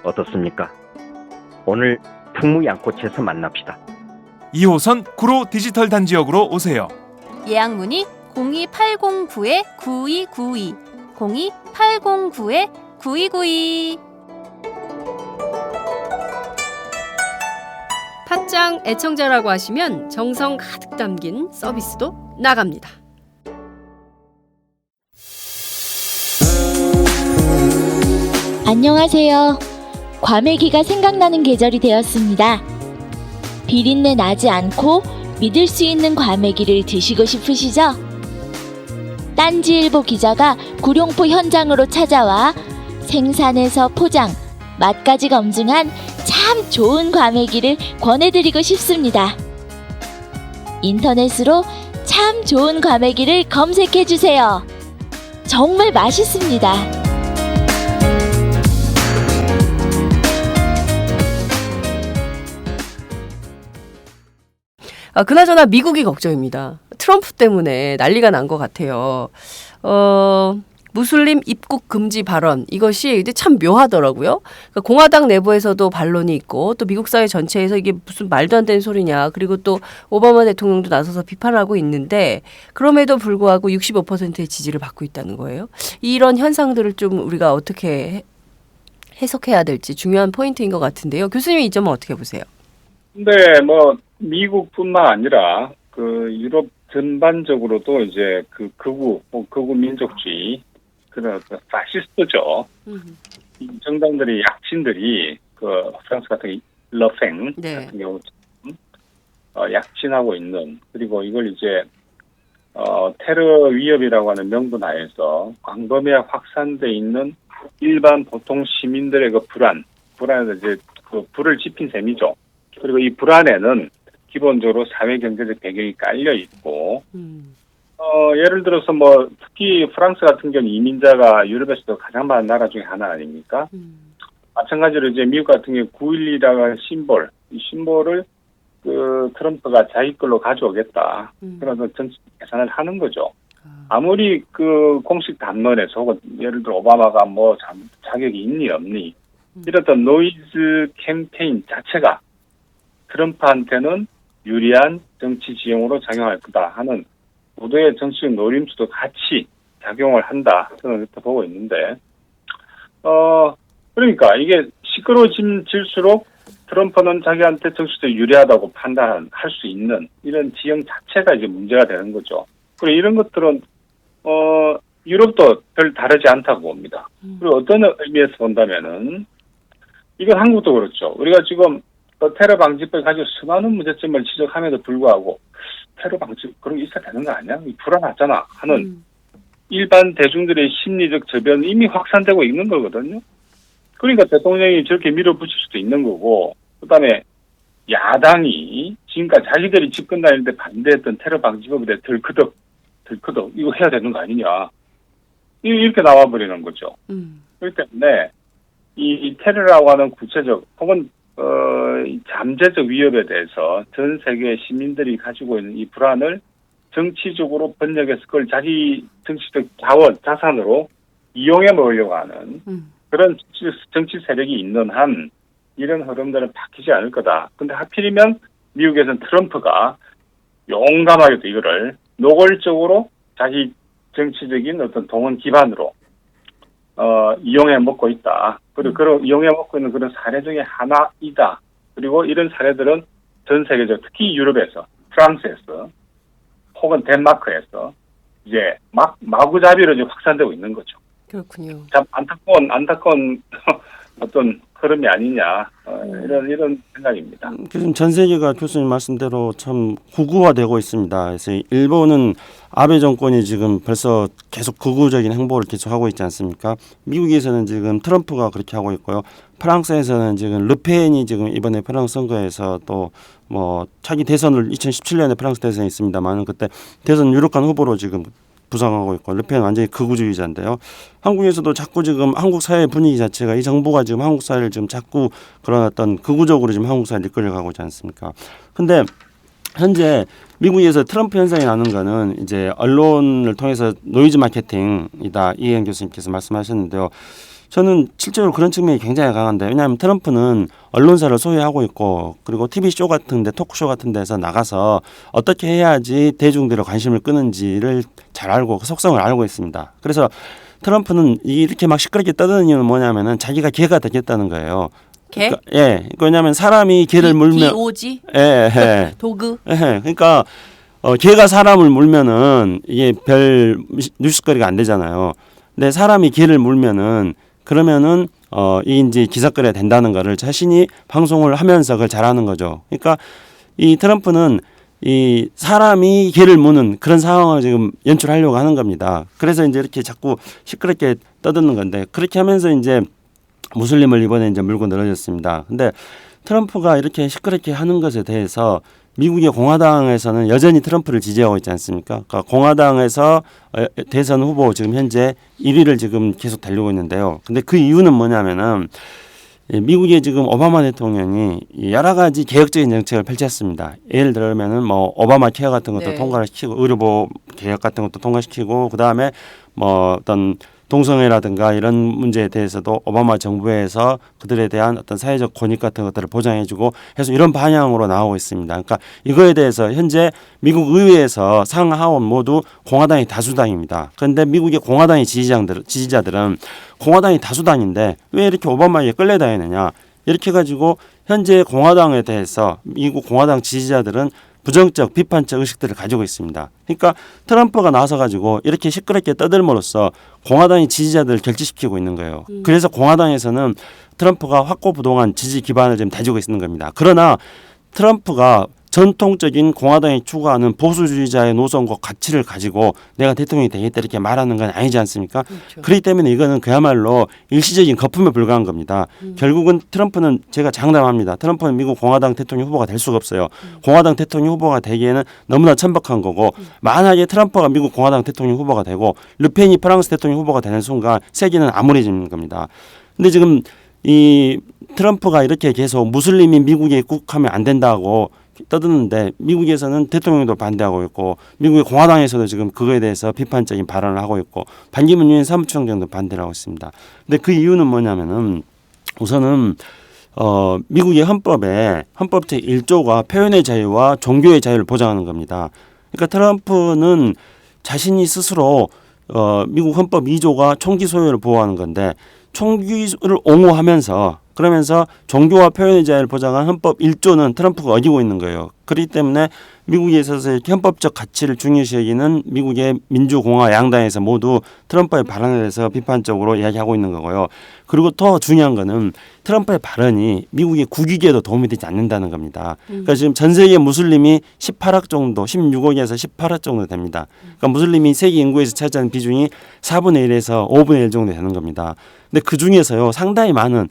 어떻습니까? 오늘 풍무양꼬치에서 만납시다. 2호선 구로 디지털 단지역으로 오세요. 예약 문의 02809-9292 02809-9292. 팟짱 애청자라고 하시면 정성 가득 담긴 서비스도 나갑니다. 안녕하세요. 과메기가 생각나는 계절이 되었습니다. 비린내 나지 않고 믿을 수 있는 과메기를 드시고 싶으시죠? 딴지일보 기자가 구룡포 현장으로 찾아와 생산에서 포장, 맛까지 검증한 참 좋은 과메기를 권해드리고 싶습니다. 인터넷으로 참 좋은 과메기를 검색해주세요. 정말 맛있습니다. 그나저나 미국이 걱정입니다. 트럼프 때문에 난리가 난 것 같아요. 무슬림 입국 금지 발언 이것이 근데 참 묘하더라고요. 그러니까 공화당 내부에서도 반론이 있고 또 미국 사회 전체에서 이게 무슨 말도 안 되는 소리냐. 그리고 또 오바마 대통령도 나서서 비판하고 있는데 그럼에도 불구하고 65%의 지지를 받고 있다는 거예요. 이런 현상들을 좀 우리가 어떻게 해석해야 될지 중요한 포인트인 것 같은데요. 교수님 이 점은 어떻게 보세요? 네, 미국뿐만 아니라 그 유럽 전반적으로도 이제 그 극우 민족주의 그런 파시스트죠. 이 정당들이 약진들이 그 프랑스 같은 러팽 같은 경우 약진하고 있는 그리고 이걸 이제 테러 위협이라고 하는 명분 하에서 광범위하게 확산돼 있는 일반 보통 시민들의 그 불안에 이제 그 불을 지핀 셈이죠. 그리고 이 불안에는 기본적으로 사회 경제적 배경이 깔려 있고, 예를 들어서 특히 프랑스 같은 경우는 이민자가 유럽에서도 가장 많은 나라 중에 하나 아닙니까? 마찬가지로 이제 미국 같은 경우 9.11이라고 하는 심볼, 이 심볼을 그 트럼프가 자기 걸로 가져오겠다. 그런 정치 계산을 하는 거죠. 아무리 그 공식 담론에서 혹은 예를 들어 오바마가 자격이 있니 없니 이랬던 노이즈 캠페인 자체가 트럼프한테는 유리한 정치 지형으로 작용할 거다 하는 모두의 정치적 노림수도 같이 작용을 한다. 저는 그렇게 보고 있는데, 그러니까 이게 시끄러워질수록 트럼프는 자기한테 정치적으로 유리하다고 판단할 수 있는 이런 지형 자체가 이제 문제가 되는 거죠. 그리고 이런 것들은 유럽도 별 다르지 않다고 봅니다. 그리고 어떤 의미에서 본다면은 이건 한국도 그렇죠. 우리가 지금 테러 방지법을 가지고 수많은 문제점을 지적함에도 불구하고 테러 방지 그런 게 있어야 되는 거 아니야? 불안하잖아 하는 일반 대중들의 심리적 저변은 이미 확산되고 있는 거거든요. 그러니까 대통령이 저렇게 밀어붙일 수도 있는 거고, 그다음에 야당이 지금까지 자기들이 집권 다닐 때 반대했던 테러 방지법에 대해 덜커덕 이거 해야 되는 거 아니냐 이렇게 나와버리는 거죠. 그렇기 때문에 이 테러라고 하는 구체적 혹은 이 잠재적 위협에 대해서 전 세계 시민들이 가지고 있는 이 불안을 정치적으로 번역해서 그걸 자기 정치적 자산으로 이용해 먹으려고 하는 그런 정치 세력이 있는 한 이런 흐름들은 바뀌지 않을 거다. 근데 하필이면 미국에서는 트럼프가 용감하게도 이거를 노골적으로 자기 정치적인 어떤 동원 기반으로 이용해 먹고 있다. 그리고 그런 이용해 먹고 있는 그런 사례 중에 하나이다. 그리고 이런 사례들은 전 세계적 특히 유럽에서, 프랑스에서, 혹은 덴마크에서 이제 마구잡이로 이제 확산되고 있는 거죠. 그렇군요. 참 안타까운 어떤 흐름이 아니냐 이런 생각입니다. 지금 전 세계가 교수님 말씀대로 참 극우화되고 있습니다. 그래서 일본은 아베 정권이 지금 벌써 계속 극우적인 행보를 계속하고 있지 않습니까? 미국에서는 지금 트럼프가 그렇게 하고 있고요. 프랑스에서는 지금 르펜이 지금 이번에 프랑스 선거에서 또 뭐 차기 대선을 2017년에 프랑스 대선에 있습니다만 그때 대선 유력한 후보로 지금 부상하고 있고 르펜은 완전히 극우주의자인데요. 한국에서도 자꾸 지금 한국 사회 분위기 자체가 이 정부가 지금 한국 사회를 지금 자꾸 그런 어떤 극우적으로 지금 한국 사회를 이끌어가고 있지 않습니까? 근데 현재 미국에서 트럼프 현상이 나는 거는 이제 언론을 통해서 노이즈 마케팅이다 이혜영 교수님께서 말씀하셨는데요. 저는 실제로 그런 측면이 굉장히 강한데 왜냐하면 트럼프는 언론사를 소유하고 있고 그리고 TV쇼 같은데 토크쇼 같은 데서 나가서 어떻게 해야지 대중들의 관심을 끄는지를 잘 알고 그 속성을 알고 있습니다. 그래서 트럼프는 이렇게 막 시끄럽게 떠드는 이유는 뭐냐면은 자기가 개가 되겠다는 거예요. 개? 그러니까, 예. 왜냐하면 사람이 개를 물면 오지? 예. 도구? 예. 그러니까 개가 사람을 물면은 이게 별 뉴스거리가 안 되잖아요. 근데 사람이 개를 물면은 그러면은 이 이제 기사거리가 된다는 거를 자신이 방송을 하면서 그걸 잘하는 거죠. 그러니까 이 트럼프는 이 사람이 개를 무는 그런 상황을 지금 연출하려고 하는 겁니다. 그래서 이제 이렇게 자꾸 시끄럽게 떠드는 건데 그렇게 하면서 이제 무슬림을 이번에 이제 물고 늘어졌습니다. 근데 트럼프가 이렇게 시끄럽게 하는 것에 대해서 미국의 공화당에서는 여전히 트럼프를 지지하고 있지 않습니까? 그러니까 공화당에서 대선 후보 지금 현재 1위를 지금 계속 달리고 있는데요. 근데 그 이유는 뭐냐면은 미국의 지금 오바마 대통령이 여러 가지 개혁적인 정책을 펼쳤습니다. 예를 들면은 뭐 오바마 케어 같은 것도 통과를 시키고 의료보험 개혁 같은 것도 통과시키고 그다음에 뭐 어떤 동성애라든가 이런 문제에 대해서도 오바마 정부에서 그들에 대한 어떤 사회적 권익 같은 것들을 보장해주고 해서 이런 방향으로 나오고 있습니다. 그러니까 이거에 대해서 현재 미국 의회에서 상하원 모두 공화당이 다수당입니다. 그런데 미국의 공화당의 지지자들은 공화당이 다수당인데 왜 이렇게 오바마에게 끌려다니느냐 이렇게 해가지고 현재 공화당에 대해서 미국 공화당 지지자들은 부정적 비판적 의식들을 가지고 있습니다. 그러니까 트럼프가 나서가지고 이렇게 시끄럽게 떠들므로써 공화당의 지지자들을 결집시키고 있는 거예요. 그래서 공화당에서는 트럼프가 확고부동한 지지 기반을 지금 다지고 있는 겁니다. 그러나 트럼프가 전통적인 공화당이 추구하는 보수주의자의 노선과 가치를 가지고 내가 대통령이 되겠다 이렇게 말하는 건 아니지 않습니까? 그렇죠. 그렇기 때문에 이거는 그야말로 일시적인 거품에 불과한 겁니다. 결국은 트럼프는 제가 장담합니다. 트럼프는 미국 공화당 대통령 후보가 될 수가 없어요. 공화당 대통령 후보가 되기에는 너무나 천박한 거고 만약에 트럼프가 미국 공화당 대통령 후보가 되고 르펜이 프랑스 대통령 후보가 되는 순간 세계는 암울해지는 겁니다. 근데 지금 이 트럼프가 이렇게 계속 무슬림이 미국에 입국하면 안 된다고 떠드는데 미국에서는 대통령도 반대하고 있고 미국의 공화당에서도 지금 그거에 대해서 비판적인 발언을 하고 있고 반기문 유엔 사무총장도 반대를 하고 있습니다. 근데 그 이유는 뭐냐면은 우선은 미국의 헌법 제1조가 표현의 자유와 종교의 자유를 보장하는 겁니다. 그러니까 트럼프는 자신이 스스로 미국 헌법 2조가 총기 소유를 보호하는 건데 총기를 옹호하면서 그러면서 종교와 표현의 자유를 보장한 헌법 1조는 트럼프가 어기고 있는 거예요. 그렇기 때문에 미국에 있어서 이렇게 헌법적 가치를 중요시 여기는 미국의 민주공화 양당에서 모두 트럼프의 발언에 대해서 비판적으로 이야기하고 있는 거고요. 그리고 더 중요한 거는 트럼프의 발언이 미국의 국익에도 도움이 되지 않는다는 겁니다. 그러니까 지금 전 세계 무슬림이 18억 정도, 16억에서 18억 정도 됩니다. 그러니까 무슬림이 세계 인구에서 차지하는 비중이 4분의 1에서 5분의 1 정도 되는 겁니다. 근데 그 중에서요 상당히 많은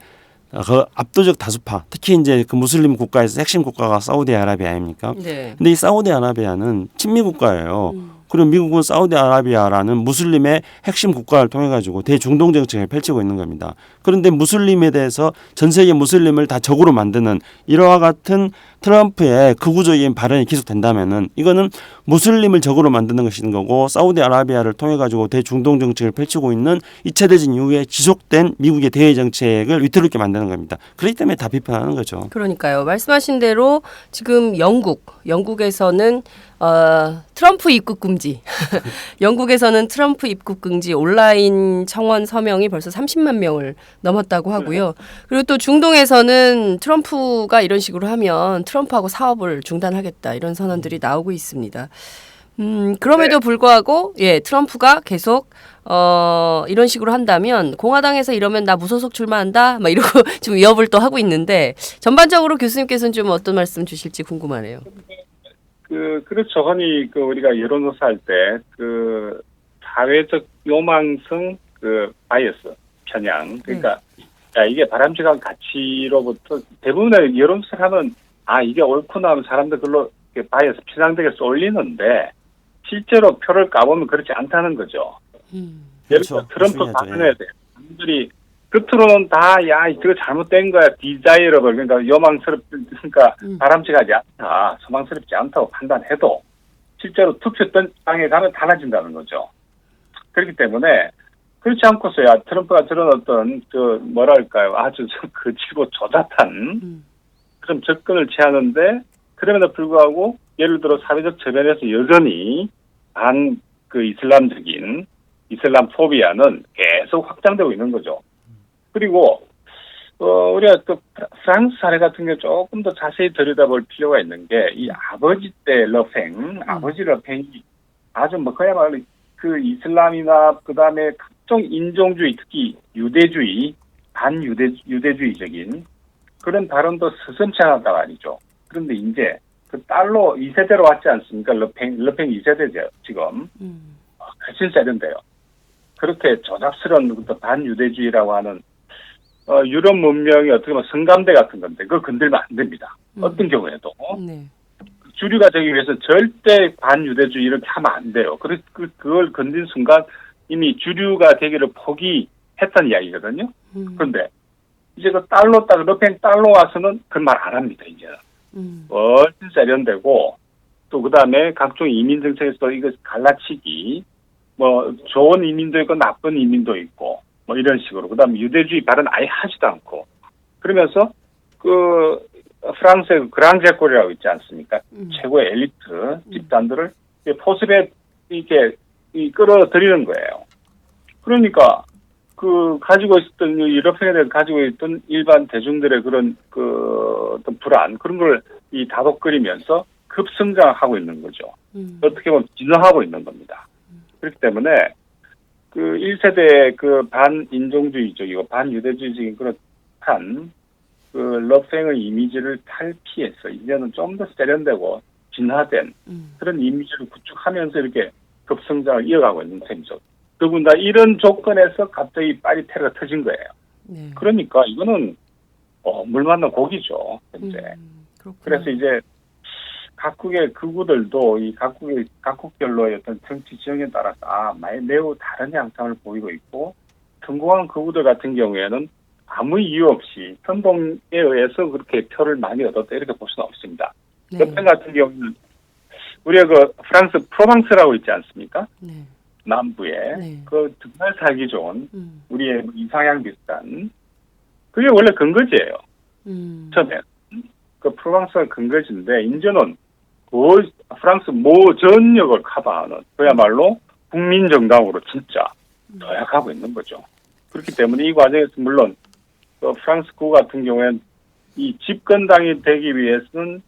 그 압도적 다수파, 특히 이제 그 무슬림 국가에서 핵심 국가가 사우디아라비아 아닙니까? 네. 근데 이 사우디아라비아는 친미 국가예요. 그리고 미국은 사우디아라비아라는 무슬림의 핵심 국가를 통해 가지고 대중동 정책을 펼치고 있는 겁니다. 그런데 무슬림에 대해서 전 세계 무슬림을 다 적으로 만드는 이러한 같은 트럼프의 극우적인 발언이 계속된다면은 이거는 무슬림을 적으로 만드는 것인 거고 사우디아라비아를 통해 가지고 대중동 정책을 펼치고 있는 2차 대전 이후에 지속된 미국의 대외 정책을 위태롭게 만드는 겁니다. 그렇기 때문에 다 비판하는 거죠. 그러니까요. 말씀하신 대로 지금 영국에서는 트럼프 입국 금지. 영국에서는 트럼프 입국 금지 온라인 청원 서명이 벌써 30만 명을 넘었다고 하고요. 그리고 또 중동에서는 트럼프가 이런 식으로 하면 트럼프하고 사업을 중단하겠다 이런 선언들이 나오고 있습니다. 그럼에도 불구하고 트럼프가 계속 이런 식으로 한다면 공화당에서 이러면 나 무소속 출마한다 막 이러고 지금 위협을 또 하고 있는데 전반적으로 교수님께서는 좀 어떤 말씀 주실지 궁금하네요. 그렇죠. 흔히 우리가 여론조사 할 때 사회적 요망성 바이어스 편향 그러니까 이게 바람직한 가치로부터 대부분의 여론조사를 하면 이게 옳구나 하면 사람들 그걸로 바이어스 편향되게 쏠리는데 실제로 표를 까보면 그렇지 않다는 거죠. 예를 들어 트럼프 발언에 대해 사람들이 겉으로는 다 이거 잘못된 거야 디자이러블 그러니까 요망스럽니까 바람직하지 않다 소망스럽지 않다고 판단해도 실제로 투표했던 땅에 가면 달라진다는 거죠. 그렇기 때문에 그렇지 않고서야 트럼프가 저런 어떤 뭐랄까요 아주 거칠고 조잡한 그런 접근을 취하는데 그럼에도 불구하고 예를 들어 사회적 저변에서 여전히 이슬람적인 이슬람 포비아는 계속 확장되고 있는 거죠. 그리고 우리가 또 프랑스 사례 같은 게 조금 더 자세히 들여다볼 필요가 있는 게 이 아버지 때 아버지 러팽이 아주 그야말로 이슬람이나 그다음에 각종 인종주의 특히 유대주의 반유대주의적인 그런 발언도 서슴지 않았단 말이죠. 그런데 이제 딸로 2세대로 왔지 않습니까? 러팽 2세대죠 지금. 훨씬 세련돼요. 그렇게 조잡스러운 반유대주의라고 하는 유럽 문명이 어떻게 보면 성감대 같은 건데 그거 건들면 안 됩니다. 어떤 경우에도. 주류가 되기 위해서 절대 반유대주의 이렇게 하면 안 돼요. 그걸 건든 순간 이미 주류가 되기를 포기했다는 이야기거든요. 그런데 이제 러팽 딸로 와서는 그 말 안 합니다, 이제는. 훨씬 세련되고 또 그다음에 각종 이민 정책에서 이거 갈라치기 좋은 이민도 있고 나쁜 이민도 있고 이런 식으로 그다음에 유대주의 발언 아예 하지도 않고 그러면서 프랑스의 그랑제골이라고 있지 않습니까? 최고의 엘리트 집단들을 포섭에 이렇게 끌어들이는 거예요. 그러니까 가지고 있었던 유럽행에 대해서 가지고 있던 일반 대중들의 그런 어떤 불안 그런 걸 다독거리면서 급성장하고 있는 거죠. 어떻게 보면 진화하고 있는 겁니다. 그렇기 때문에 1세대의 반인종주의적이고 반유대주의적인 그런 러팽의 이미지를 탈피해서 이제는 좀 더 세련되고 진화된 그런 이미지를 구축하면서 이렇게 급성장을 이어가고 있는 셈이죠. 더군다나 이런 조건에서 갑자기 파리 테러가 터진 거예요. 그러니까 이거는 물 만난 고기죠. 현재. 그래서 이제 각국의 극우들도 이 각국별로의 어떤 정치 지형에 따라서 매우 다른 양상을 보이고 있고 성공한 극우들 같은 경우에는 아무 이유 없이 선동에 의해서 그렇게 표를 많이 얻었다 이렇게 볼 수는 없습니다. 러팽 같은 경우는 우리가 프랑스 프로방스라고 있지 않습니까? 남부에 정말 살기 좋은 우리의 이상향 비슷한 그게 원래 근거지예요. 처음에 그 프랑스가 근거지인데 이제는 거의 프랑스 모 전역을 커버하는 그야말로 국민정당으로 진짜 도약하고 있는 거죠. 그렇기 때문에 이 과정에서 물론 그 프랑스구 같은 경우에는 이 집권당이 되기 위해서는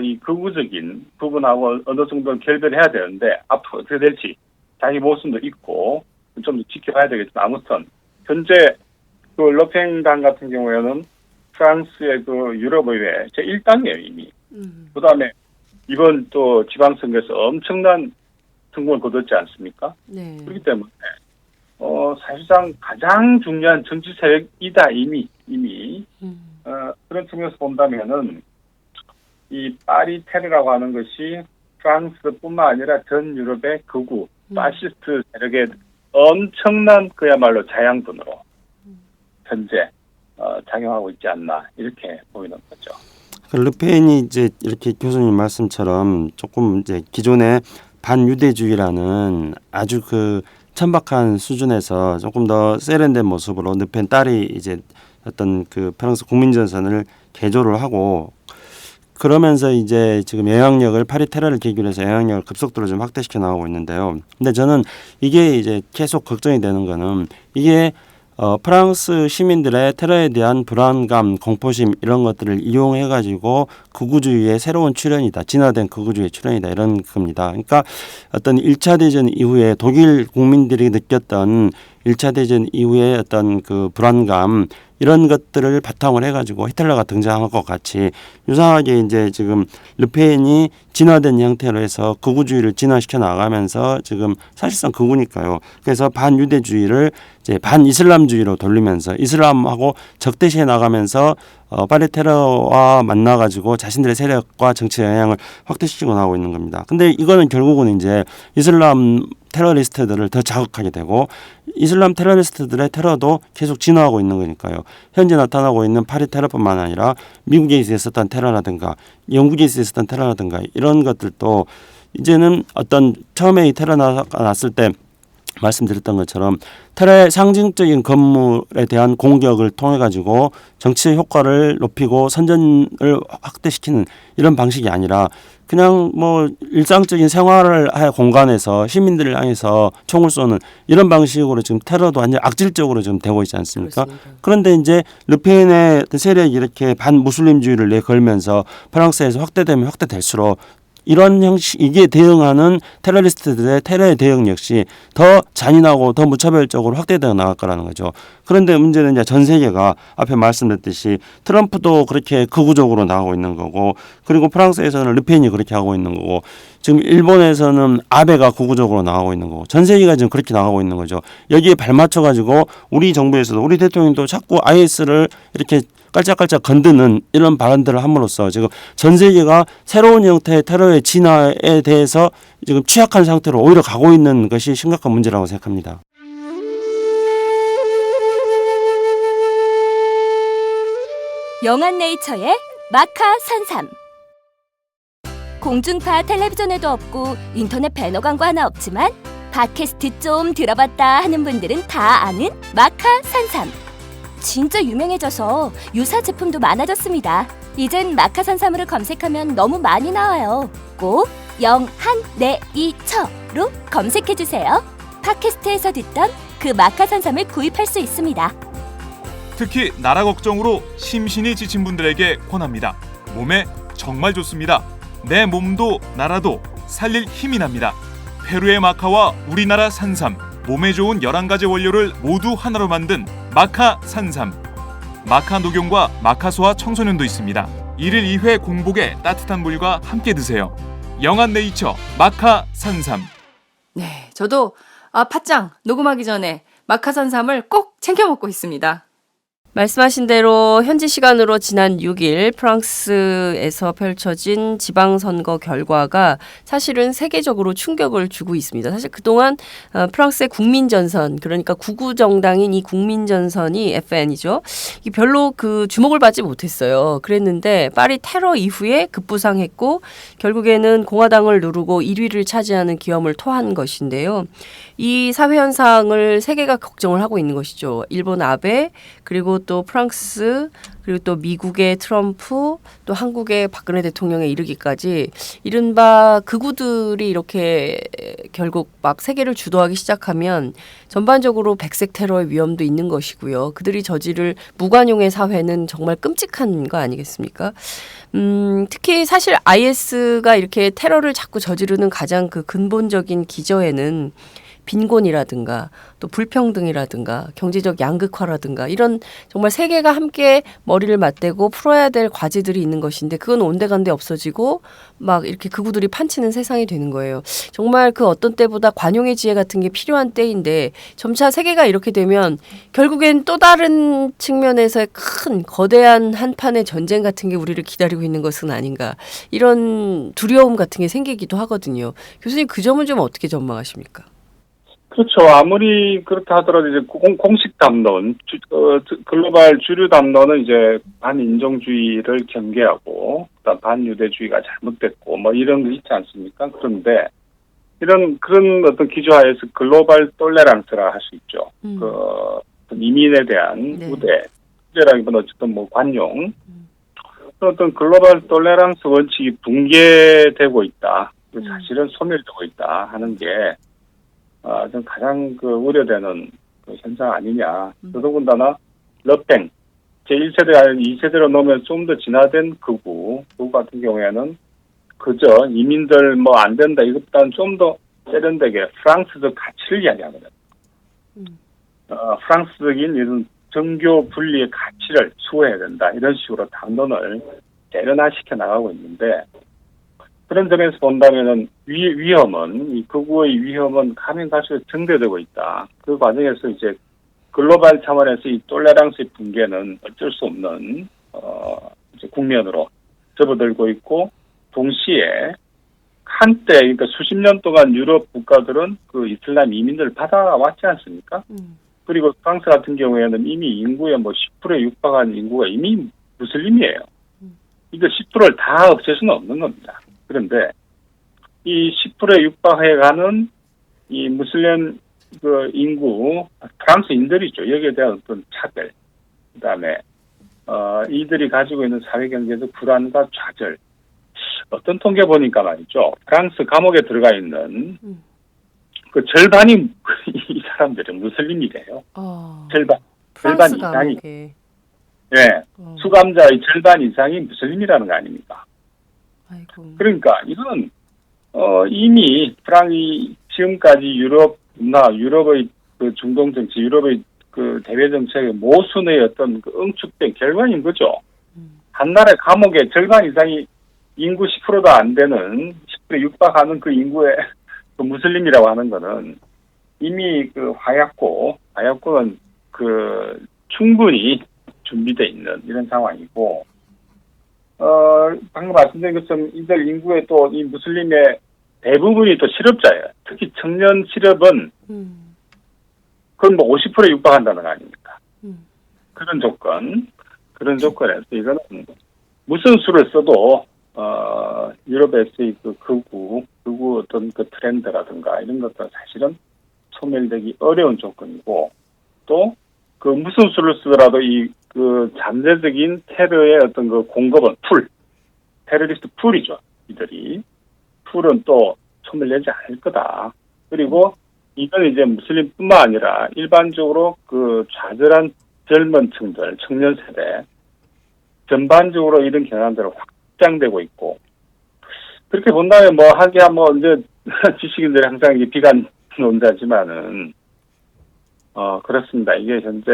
이 극우적인 부분하고 어느 정도 결별해야 되는데 앞으로 어떻게 될지 자기 모습도 있고 좀 더 지켜봐야 되겠지만 아무튼 현재 그 르팽당 같은 경우에는 프랑스의 그 유럽의회 제1당이에요 이미. 그다음에 이번 또 지방선거에서 엄청난 성공을 거뒀지 않습니까? 네. 그렇기 때문에 사실상 가장 중요한 정치 세력이다 이미 그런 측면에서 본다면은 이 파리 테러라고 하는 것이 프랑스뿐만 아니라 전 유럽의 극우 파시스트 세력의 엄청난 그야말로 자양분으로 현재 작용하고 있지 않나 이렇게 보이는 거죠. 르펜이 이제 이렇게 교수님 말씀처럼 조금 이제 기존의 반유대주의라는 아주 그 천박한 수준에서 조금 더 세련된 모습으로 르펜 딸이 이제 어떤 그 프랑스 국민전선을 개조를 하고 그러면서 이제 지금 영향력을 파리 테러를 계기로 해서 영향력을 급속도로 좀 확대시켜 나가고 있는데요. 근데 저는 이게 이제 계속 걱정이 되는 거는 이게 프랑스 시민들의 테러에 대한 불안감, 공포심 이런 것들을 이용해 가지고 극우주의의 새로운 출현이다. 진화된 극우주의의 출현이다. 이런 겁니다. 그러니까 어떤 1차 대전 이후에 독일 국민들이 느꼈던 1차 대전 이후에 어떤 그 불안감 이런 것들을 바탕으로 해가지고 히틀러가 등장한 것 같이 유사하게 이제 지금 르펜이 진화된 형태로 해서 극우주의를 진화시켜 나가면서 지금 사실상 극우니까요. 그래서 반유대주의를 이제 반이슬람주의로 돌리면서 이슬람하고 적대시해 나가면서 파리 테러와 만나가지고 자신들의 세력과 정치 영향을 확대시키고 나오고 있는 겁니다. 근데 이거는 결국은 이제 이슬람 테러리스트들을 더 자극하게 되고 이슬람 테러리스트들의 테러도 계속 진화하고 있는 거니까요. 현재 나타나고 있는 파리 테러뿐만 아니라 미국에 있었던 테러라든가 영국에 있었던 테러라든가 이런 것들도 이제는 어떤 처음에 이 테러가 났을 때 말씀드렸던 것처럼 테러의 상징적인 건물에 대한 공격을 통해 가지고 정치의 효과를 높이고 선전을 확대시키는 이런 방식이 아니라 그냥 뭐 일상적인 생활을 할 공간에서 시민들을 향해서 총을 쏘는 이런 방식으로 지금 테러도 완전 악질적으로 지금 되고 있지 않습니까? 그렇습니다. 그런데 이제 르펜의 세력이 이렇게 반무슬림주의를 내걸면서 프랑스에서 확대되면 확대될수록 이런 형식 이게 대응하는 테러리스트들의 테러의 대응 역시 더 잔인하고 더 무차별적으로 확대되어 나갈 거라는 거죠. 그런데 문제는 이제 전 세계가 앞에 말씀드렸듯이 트럼프도 그렇게 극우적으로 나가고 있는 거고 그리고 프랑스에서는 르펜이 그렇게 하고 있는 거고 지금 일본에서는 아베가 극우적으로 나가고 있는 거고 전 세계가 지금 그렇게 나가고 있는 거죠. 여기에 발맞춰 가지고 우리 정부에서도 우리 대통령도 자꾸 IS를 이렇게 깔짝깔짝 건드는 이런 발언들을 함으로써 지금 전 세계가 새로운 형태의 테러의 진화에 대해서 지금 취약한 상태로 오히려 가고 있는 것이 심각한 문제라고 생각합니다. 영한네이처의 마카 산삼. 공중파 텔레비전에도 없고 인터넷 배너 광고 하나 없지만 팟캐스트 좀 들어봤다 하는 분들은 다 아는 마카 산삼. 진짜 유명해져서 유사 제품도 많아졌습니다. 이젠 마카산삼으로 검색하면 너무 많이 나와요. 꼭 영한네이처로 검색해주세요. 팟캐스트에서 듣던 그 마카산삼을 구입할 수 있습니다. 특히 나라 걱정으로 심신이 지친 분들에게 권합니다. 몸에 정말 좋습니다. 내 몸도 나라도 살릴 힘이 납니다. 페루의 마카와 우리나라 산삼, 몸에 좋은 11가지 원료를 모두 하나로 만든 마카 산삼. 마카 녹용과 마카 소화 청소년도 있습니다. 1일 2회 공복에 따뜻한 물과 함께 드세요. 영한네이처 마카 산삼. 네, 저도 팥짱 녹음하기 전에 마카산삼을 꼭 챙겨 먹고 있습니다. 말씀하신 대로 현지 시간으로 지난 6일 프랑스에서 펼쳐진 지방선거 결과가 사실은 세계적으로 충격을 주고 있습니다. 사실 그동안 프랑스의 국민전선, 그러니까 구구 정당인 이 국민전선이 FN이죠. 이 별로 그 주목을 받지 못했어요. 그랬는데 파리 테러 이후에 급부상했고 결국에는 공화당을 누르고 1위를 차지하는 기염을 토한 것인데요. 이 사회 현상을 세계가 걱정을 하고 있는 것이죠. 일본 아베 그리고 또 프랑스 그리고 또 미국의 트럼프 또 한국의 박근혜 대통령에 이르기까지 이른바 극우들이 이렇게 결국 막 세계를 주도하기 시작하면 전반적으로 백색 테러의 위험도 있는 것이고요. 그들이 저지를 무관용의 사회는 정말 끔찍한 거 아니겠습니까? 특히 사실 IS가 이렇게 테러를 자꾸 저지르는 가장 그 근본적인 기저에는 빈곤이라든가 또 불평등이라든가 경제적 양극화라든가 이런 정말 세계가 함께 머리를 맞대고 풀어야 될 과제들이 있는 것인데 그건 온데간데 없어지고 막 이렇게 극우들이 판치는 세상이 되는 거예요. 정말 그 어떤 때보다 관용의 지혜 같은 게 필요한 때인데 점차 세계가 이렇게 되면 결국엔 또 다른 측면에서의 큰 거대한 한판의 전쟁 같은 게 우리를 기다리고 있는 것은 아닌가 이런 두려움 같은 게 생기기도 하거든요. 교수님 그 점은 좀 어떻게 전망하십니까? 그렇죠. 아무리 그렇다 하더라도 이제 공식 담론, 글로벌 주류 담론은 이제 반인종주의를 경계하고, 그다음 반유대주의가 잘못됐고, 뭐 이런 거 있지 않습니까? 그런데 그런 어떤 기조하에서 글로벌 톨레랑스라 할 수 있죠. 그 이민에 대한 우대라기보다 어쨌든 뭐 관용, 어떤 글로벌 톨레랑스 원칙이 붕괴되고 있다. 사실은 소멸되고 있다 하는 게. 좀 가장 그 우려되는 그 현상 아니냐. 더더군다나 러팽 제1세대 아니면 2세대로 놓으면 좀 더 진화된 극우 같은 경우에는 그저 이민들 뭐 안 된다 이것보다는 좀 더 세련되게 프랑스적 가치를 이야기하거든요. 프랑스적인 이런 정교 분리의 가치를 수호해야 된다 이런 식으로 담론을 대련화시켜 나가고 있는데 그런 점에서 본다면은 위험은 이 극우의 위험은 가면 갈수록 증대되고 있다. 그 과정에서 이제 글로벌 차원에서 이 톨레랑스의 붕괴는 어쩔 수 없는 이제 국면으로 접어들고 있고 동시에 한때 그러니까 수십 년 동안 유럽 국가들은 그 이슬람 이민들을 받아왔지 않습니까? 그리고 프랑스 같은 경우에는 이미 인구의 뭐 10%에 육박한 인구가 이미 무슬림이에요. 이거 10%를 다 없앨 수는 없는 겁니다. 그런데 이 10%에 육박해가는 이 무슬림 그 인구 프랑스인들이죠. 여기에 대한 어떤 차별, 그다음에 이들이 가지고 있는 사회 경제적 불안과 좌절. 어떤 통계 보니까 말이죠. 프랑스 감옥에 들어가 있는 그 절반이 이 사람들은 무슬림이래요. 절반 이상이. 네, 수감자의 절반 이상이 무슬림이라는 거 아닙니까? 아이고. 그러니까 이건 이미 프랑이 지금까지 유럽의 그 중동 정치, 유럽의 그 대외 정책의 모순의 어떤 그 응축된 결과인 거죠. 한 나라의 감옥의 절반 이상이 인구 10%도 안 되는 10%에 육박하는 그 인구의 그 무슬림이라고 하는 거는 이미 그 화약고는 그 충분히 준비되어 있는 이런 상황이고, 방금 말씀드린 것처럼 이들 인구의 또 이 무슬림의 대부분이 또 실업자예요. 특히 청년 실업은 그건 뭐 50%에 육박한다는 거 아닙니까? 그런 조건에서 이거는 무슨 수를 써도 유럽에서의 그 극우 어떤 그 트렌드라든가 이런 것들은 사실은 소멸되기 어려운 조건이고, 또 그 무슨 수를 쓰더라도 이 그 잠재적인 테러의 어떤 그 공급은 테러리스트 풀이죠. 이들이 풀은 또 소멸되지 않을 거다. 그리고 이건 이제 무슬림뿐만 아니라 일반적으로 그 좌절한 젊은 층들, 청년 세대 전반적으로 이런 경향들은 확장되고 있고, 그렇게 본다면 뭐 하기야 뭐 이제 지식인들이 항상 이게 비관 논자지만은 그렇습니다. 이게 현재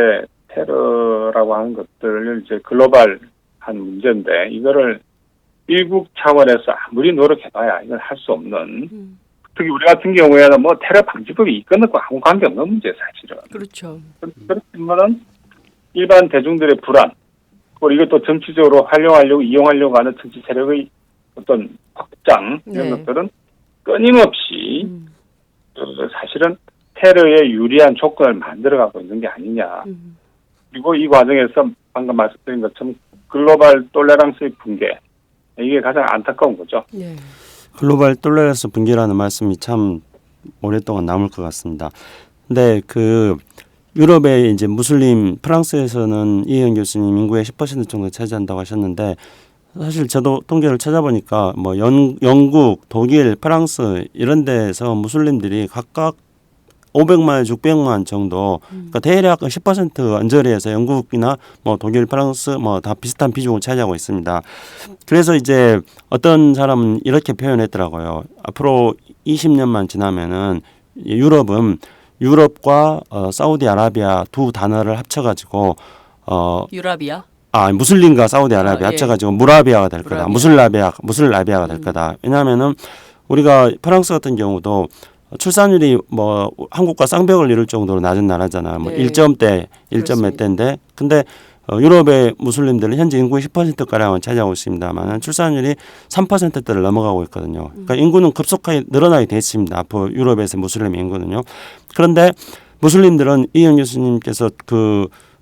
테러라고 하는 것들을 이제 글로벌한 문제인데 이거를 일국 차원에서 아무리 노력해봐야 이건 할 수 없는, 특히 우리 같은 경우에는 뭐 테러 방지법이 있건 없고 아무 관계없는 문제 사실은. 그렇죠. 그렇지만은 일반 대중들의 불안, 그리고 이것도 정치적으로 활용하려고 이용하려고 하는 정치 세력의 어떤 확장 이런 것들은 끊임없이 사실은 테러에 유리한 조건을 만들어가고 있는 게 아니냐. 그리고 이 과정에서 방금 말씀드린 것처럼 글로벌 톨레랑스의 붕괴, 이게 가장 안타까운 거죠. 네. 글로벌 톨레랑스 붕괴라는 말씀이 참 오랫동안 남을 것 같습니다. 근데 그 유럽의 이제 무슬림 프랑스에서는 이혜영 교수님 인구의 10% 정도 차지한다고 하셨는데 사실 저도 통계를 찾아보니까 뭐 영국, 독일, 프랑스 이런 데에서 무슬림들이 각각 500만, 600만 정도, 그러니까 대략 10% 언저리에서 영국이나 뭐 독일, 프랑스 뭐 다 비슷한 비중을 차지하고 있습니다. 그래서 이제 어떤 사람은 이렇게 표현했더라고요. 앞으로 20년만 지나면은 유럽은 유럽과 사우디아라비아 두 단어를 합쳐가지고 유라비아? 무슬림과 사우디아라비아 합쳐가지고 무라비아가 될 거다. 무라비아. 무슬라비아가 될 거다. 왜냐하면은 우리가 프랑스 같은 경우도 출산율이 뭐 한국과 쌍벽을 이룰 정도로 낮은 나라잖아. 뭐 1점대, 1점 몇 대인데, 근데 유럽의 무슬림들은 현재 인구의 10%가량을 차지하고 있습니다만 출산율이 3%대를 넘어가고 있거든요. 그러니까 인구는 급속하게 늘어나게 돼 있습니다. 앞으로 유럽에서 무슬림 인구는요. 그런데 무슬림들은 이현 교수님께서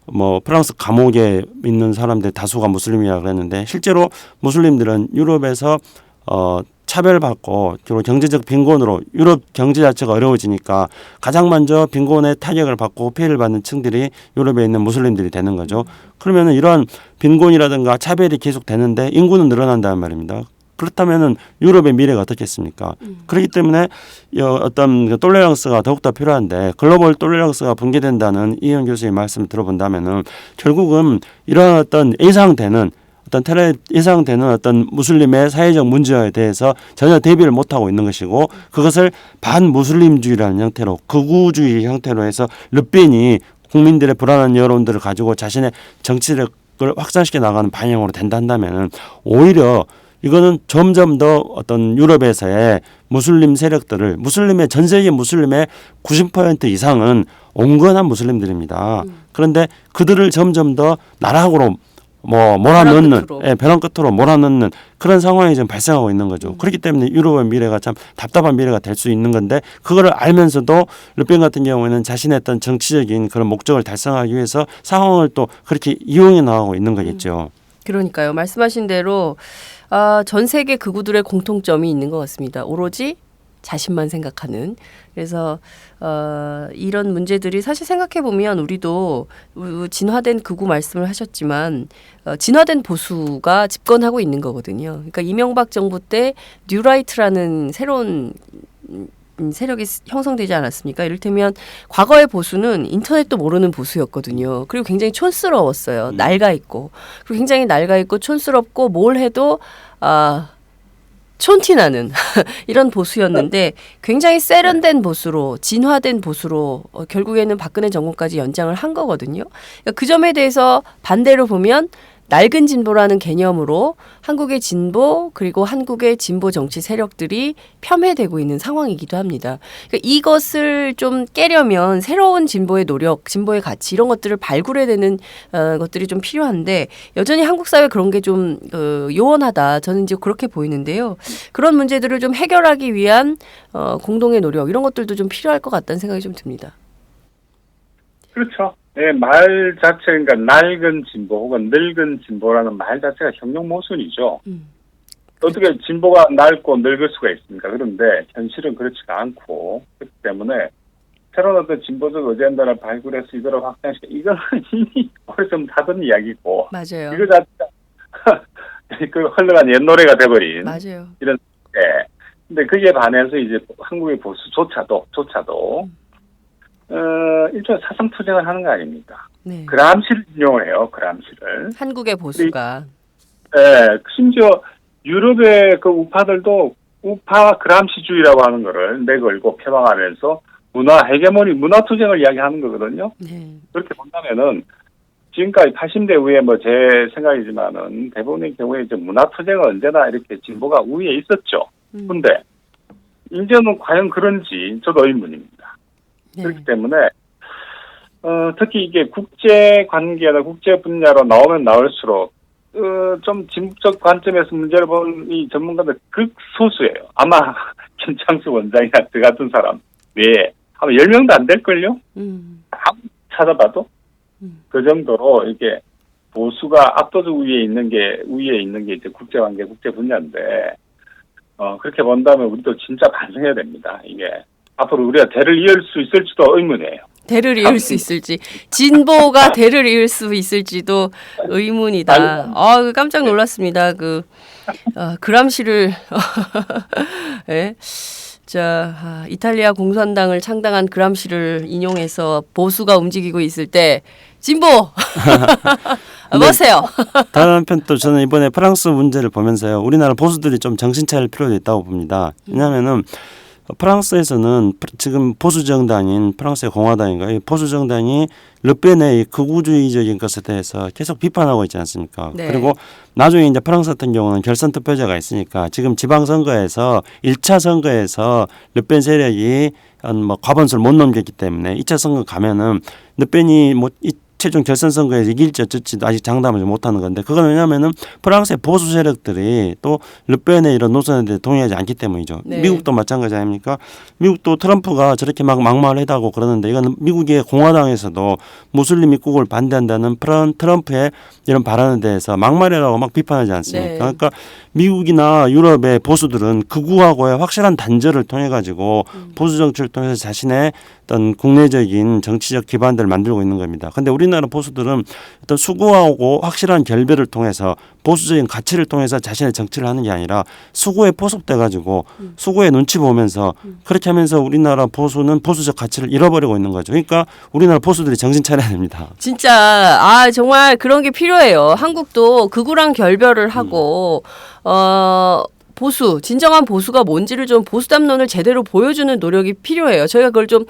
뭐 프랑스 감옥에 있는 사람들 다수가 무슬림이라고 그랬는데 실제로 무슬림들은 유럽에서 차별받고 그리고 경제적 빈곤으로 유럽 경제 자체가 어려워지니까 가장 먼저 빈곤의 타격을 받고 피해를 받는 층들이 유럽에 있는 무슬림들이 되는 거죠. 그러면은 이러한 빈곤이라든가 차별이 계속되는데 인구는 늘어난다는 말입니다. 그렇다면은 유럽의 미래가 어떻겠습니까? 그렇기 때문에 어떤 톨레랑스가 더욱더 필요한데 글로벌 톨레랑스가 붕괴된다는 이현 교수의 말씀을 들어본다면은 결국은 이러한 어떤 예상되는 어떤 무슬림의 사회적 문제에 대해서 전혀 대비를 못하고 있는 것이고 그것을 반무슬림주의라는 형태로 극우주의 형태로 해서 르펜이 국민들의 불안한 여론들을 가지고 자신의 정치력을 확산시켜 나가는 방향으로 된다면 오히려 이거는 점점 더 어떤 유럽에서의 무슬림 세력들을 무슬림의 전 세계 무슬림의 90% 이상은 온건한 무슬림들입니다. 그런데 그들을 점점 더 나락으로 몰아넣는 벼랑 끝으로 몰아넣는 그런 상황이 지금 발생하고 있는 거죠. 그렇기 때문에 유럽의 미래가 참 답답한 미래가 될 수 있는 건데 그거를 알면서도 르펜 같은 경우에는 자신의 어떤 정치적인 그런 목적을 달성하기 위해서 상황을 또 그렇게 이용해 나가고 있는 거겠죠. 그러니까요. 말씀하신 대로 전 세계 극우들의 공통점이 있는 것 같습니다. 오로지 자신만 생각하는. 그래서 이런 문제들이 사실 생각해 보면 우리도 진화된 극우 말씀을 하셨지만 진화된 보수가 집권하고 있는 거거든요. 그러니까 이명박 정부 때 뉴라이트라는 새로운 세력이 형성되지 않았습니까? 이를테면 과거의 보수는 인터넷도 모르는 보수였거든요. 그리고 굉장히 촌스러웠어요. 낡아있고. 그리고 굉장히 낡아있고 촌스럽고 뭘 해도 촌티나는 이런 보수였는데 굉장히 세련된 보수로 진화된 보수로 결국에는 박근혜 정권까지 연장을 한 거거든요. 그러니까 그 점에 대해서 반대로 보면 낡은 진보라는 개념으로 한국의 진보 그리고 한국의 진보 정치 세력들이 폄훼되고 있는 상황이기도 합니다. 그러니까 이것을 좀 깨려면 새로운 진보의 노력, 진보의 가치 이런 것들을 발굴해야 되는 것들이 좀 필요한데 여전히 한국 사회 그런 게 좀 요원하다. 저는 이제 그렇게 보이는데요. 그런 문제들을 좀 해결하기 위한 공동의 노력 이런 것들도 좀 필요할 것 같다는 생각이 좀 듭니다. 그렇죠. 네, 말 자체가 그러니까 낡은 진보 혹은 늙은 진보라는 말 자체가 형용 모순이죠. 어떻게 진보가 낡고 늙을 수가 있습니까? 그런데 현실은 그렇지가 않고 그렇기 때문에 새로운 어떤 진보적 어젠다를 발굴해서 이거를 확장시켜 이거는 이미 오래전 하던 이야기고 맞아요. 이거 자체가 그 흘러간 옛 노래가 돼버린 맞아요. 이런 근데 그에 반해서 이제 한국의 보수조차도 일종의 사상 투쟁을 하는 거 아닙니까? 네. 그람시를 인용을 해요. 그람시를. 한국의 보수가. 네. 심지어 유럽의 그 우파들도 우파 그람시주의라고 하는 거를 내걸고 표방하면서 문화 헤게모니, 문화 투쟁을 이야기하는 거거든요. 네. 그렇게 본다면은 지금까지 80대 후에 뭐 제 생각이지만은 대부분의 경우에 이제 문화 투쟁은 언제나 이렇게 진보가 우위에 있었죠. 근데 이제는 과연 그런지 저도 의문입니다. 네. 그렇기 때문에 특히 이게 국제 관계나 국제 분야로 나오면 나올수록 좀 진보적 관점에서 문제를 보는 이 전문가들 극소수예요. 아마 김창수 원장이나 저 같은 사람 외에 아마 10명도 안 될걸요? 아무 찾아봐도 그 정도로 이렇게 보수가 압도적 위에 있는 게 이제 국제 관계, 국제 분야인데 그렇게 본다면 우리도 진짜 반성해야 됩니다. 이게 앞으로 우리가 대를 이을 수 있을지도 의문이에요. 대를 이을 수 있을지, 진보가 대를 이을 수 있을지도 의문이다. 깜짝 놀랐습니다. 그람시를 예? 자, 이탈리아 공산당을 창당한 그람시를 인용해서 보수가 움직이고 있을 때 진보 뭐세요? 다른 한편 또 저는 이번에 프랑스 문제를 보면서요, 우리나라 보수들이 좀 정신 차릴 필요가 있다고 봅니다. 왜냐하면은 프랑스에서는 지금 보수 정당인 프랑스의 공화당인가, 이 보수 정당이 르펜의 극우주의적인 것에 대해서 계속 비판하고 있지 않습니까? 네. 그리고 나중에 이제 프랑스 같은 경우는 결선 투표제가 있으니까 지금 지방선거에서 1차 선거에서 르펜 세력이 과반수를 못 넘겼기 때문에 2차 선거 가면은 르펜이 최종 결선 선거에서 이길지 어쩔지도 아직 장담을 못하는 건데, 그건 왜냐하면은 프랑스의 보수 세력들이 또 르펜의 이런 노선에 대해 동의하지 않기 때문이죠. 네. 미국도 마찬가지 아닙니까? 미국도 트럼프가 저렇게 막 막말을 해다고 그러는데, 이건 미국의 공화당에서도 무슬림 입국을 반대한다는 트럼프의 이런 발언에 대해서 막말이라고 막 비판하지 않습니까? 네. 그러니까 미국이나 유럽의 보수들은 극우하고의 확실한 단절을 통해 가지고 보수 정치를 통해서 자신의 어떤 국내적인 정치적 기반들을 만들고 있는 겁니다. 그런데 우리나라 보수들은 어떤 수구하고 확실한 결별을 통해서 보수적인 가치를 통해서 자신의 정치를 하는 게 아니라 수구에 포섭돼 가지고 수구의 눈치 보면서 그렇게 하면서 우리나라 보수는 보수적 가치를 잃어버리고 있는 거죠. 그러니까 우리나라 보수들이 정신 차려야 됩니다. 진짜 정말 그런 게 필요해요. 한국도 극우랑 결별을 하고 보수, 진정한 보수가 뭔지를 좀 보수담론을 제대로 보여주는 노력이 필요해요. 저희가 그걸 좀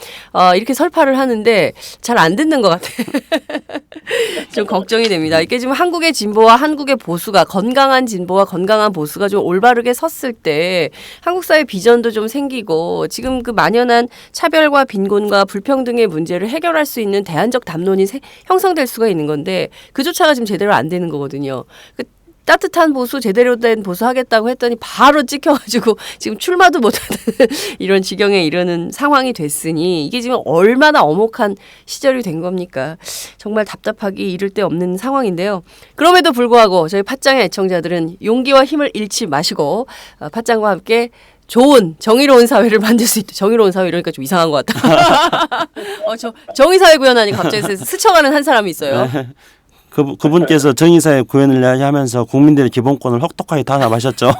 이렇게 설파를 하는데 잘 안 듣는 것 같아요. 좀 걱정이 됩니다. 이게 지금 한국의 진보와 한국의 보수가, 건강한 진보와 건강한 보수가 좀 올바르게 섰을 때 한국 사회 비전도 좀 생기고, 지금 그 만연한 차별과 빈곤과 불평등의 문제를 해결할 수 있는 대안적 담론이 형성될 수가 있는 건데, 그조차가 지금 제대로 안 되는 거거든요. 따뜻한 보수, 제대로 된 보수 하겠다고 했더니 바로 찍혀가지고 지금 출마도 못하는 이런 지경에 이르는 상황이 됐으니, 이게 지금 얼마나 엄혹한 시절이 된 겁니까? 정말 답답하기 이를 데 없는 상황인데요. 그럼에도 불구하고 저희 팟짱의 애청자들은 용기와 힘을 잃지 마시고 팟짱과 함께 좋은 정의로운 사회를 만들 수 있다. 정의로운 사회 이러니까 좀 이상한 것 같다. 정의사회 구현하니 갑자기 스쳐가는 한 사람이 있어요. 그분께서 정의사회 구현을 하면서 국민들의 기본권을 혹독하게 탄압하셨죠.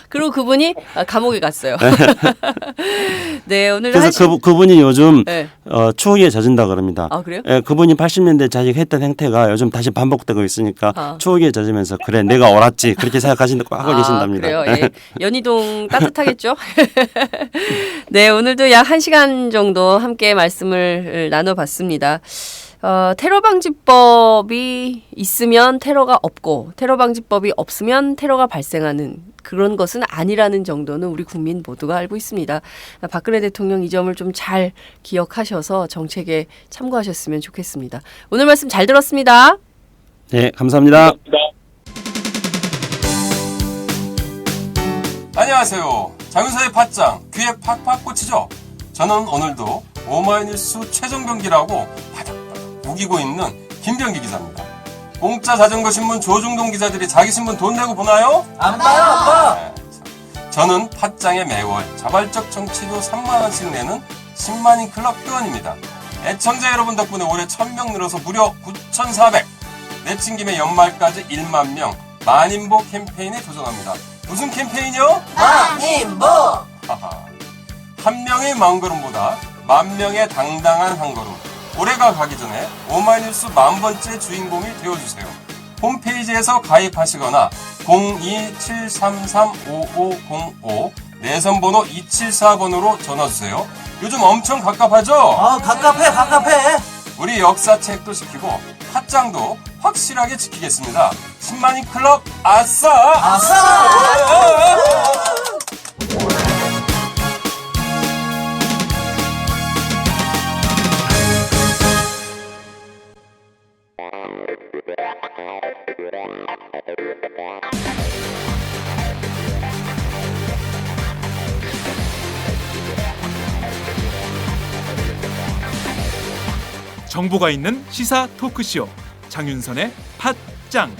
그리고 그분이 감옥에 갔어요. 네, 오늘 그래서 그분이 요즘 네. 추억에 젖은다 그럽니다. 아, 그래요? 예, 그분이 80년대 자기가 했던 행태가 요즘 다시 반복되고 있으니까 추억에 젖으면서 그래 내가 옳았지 그렇게 생각하신다고 하고 계신답니다. 그래요? 예. 연희동 따뜻하겠죠? 네, 오늘도 약 1시간 정도 함께 말씀을 나눠봤습니다. 테러 방지법이 있으면 테러가 없고, 테러 방지법이 없으면 테러가 발생하는 그런 것은 아니라는 정도는 우리 국민 모두가 알고 있습니다. 박근혜 대통령 이 점을 좀 잘 기억하셔서 정책에 참고하셨으면 좋겠습니다. 오늘 말씀 잘 들었습니다. 네, 감사합니다. 안녕하세요. 장윤서의 팟짱, 귀에 팍팍 꽂히죠? 저는 오늘도 오마이뉴스 최정병기라고 우기고 있는 김병기 기자입니다. 공짜 자전거 신문 조중동 기자들이 자기 신문 돈 내고 보나요? 안 봐요, 아빠. 네. 저는 팟짱에 매월 자발적 정치료 3만원씩 내는 10만인 클럽 회원입니다. 애청자 여러분 덕분에 올해 1000명 늘어서 무려 9,400. 내친 김에 연말까지 1만 명 만인보 캠페인에 도전합니다. 무슨 캠페인이요? 만인보! 한 명의 마음걸음보다 만 명의 당당한 한 걸음. 올해가 가기 전에 오마이뉴스 10,000번째 주인공이 되어주세요. 홈페이지에서 가입하시거나 02-733-5505 내선번호 274번으로 전화주세요. 요즘 엄청 갑갑하죠? 갑갑해. 우리 역사책도 지키고 팟짱도 확실하게 지키겠습니다. 10만인 클럽 아싸! 정보가 있는 시사 토크쇼 장윤선의 팟짱.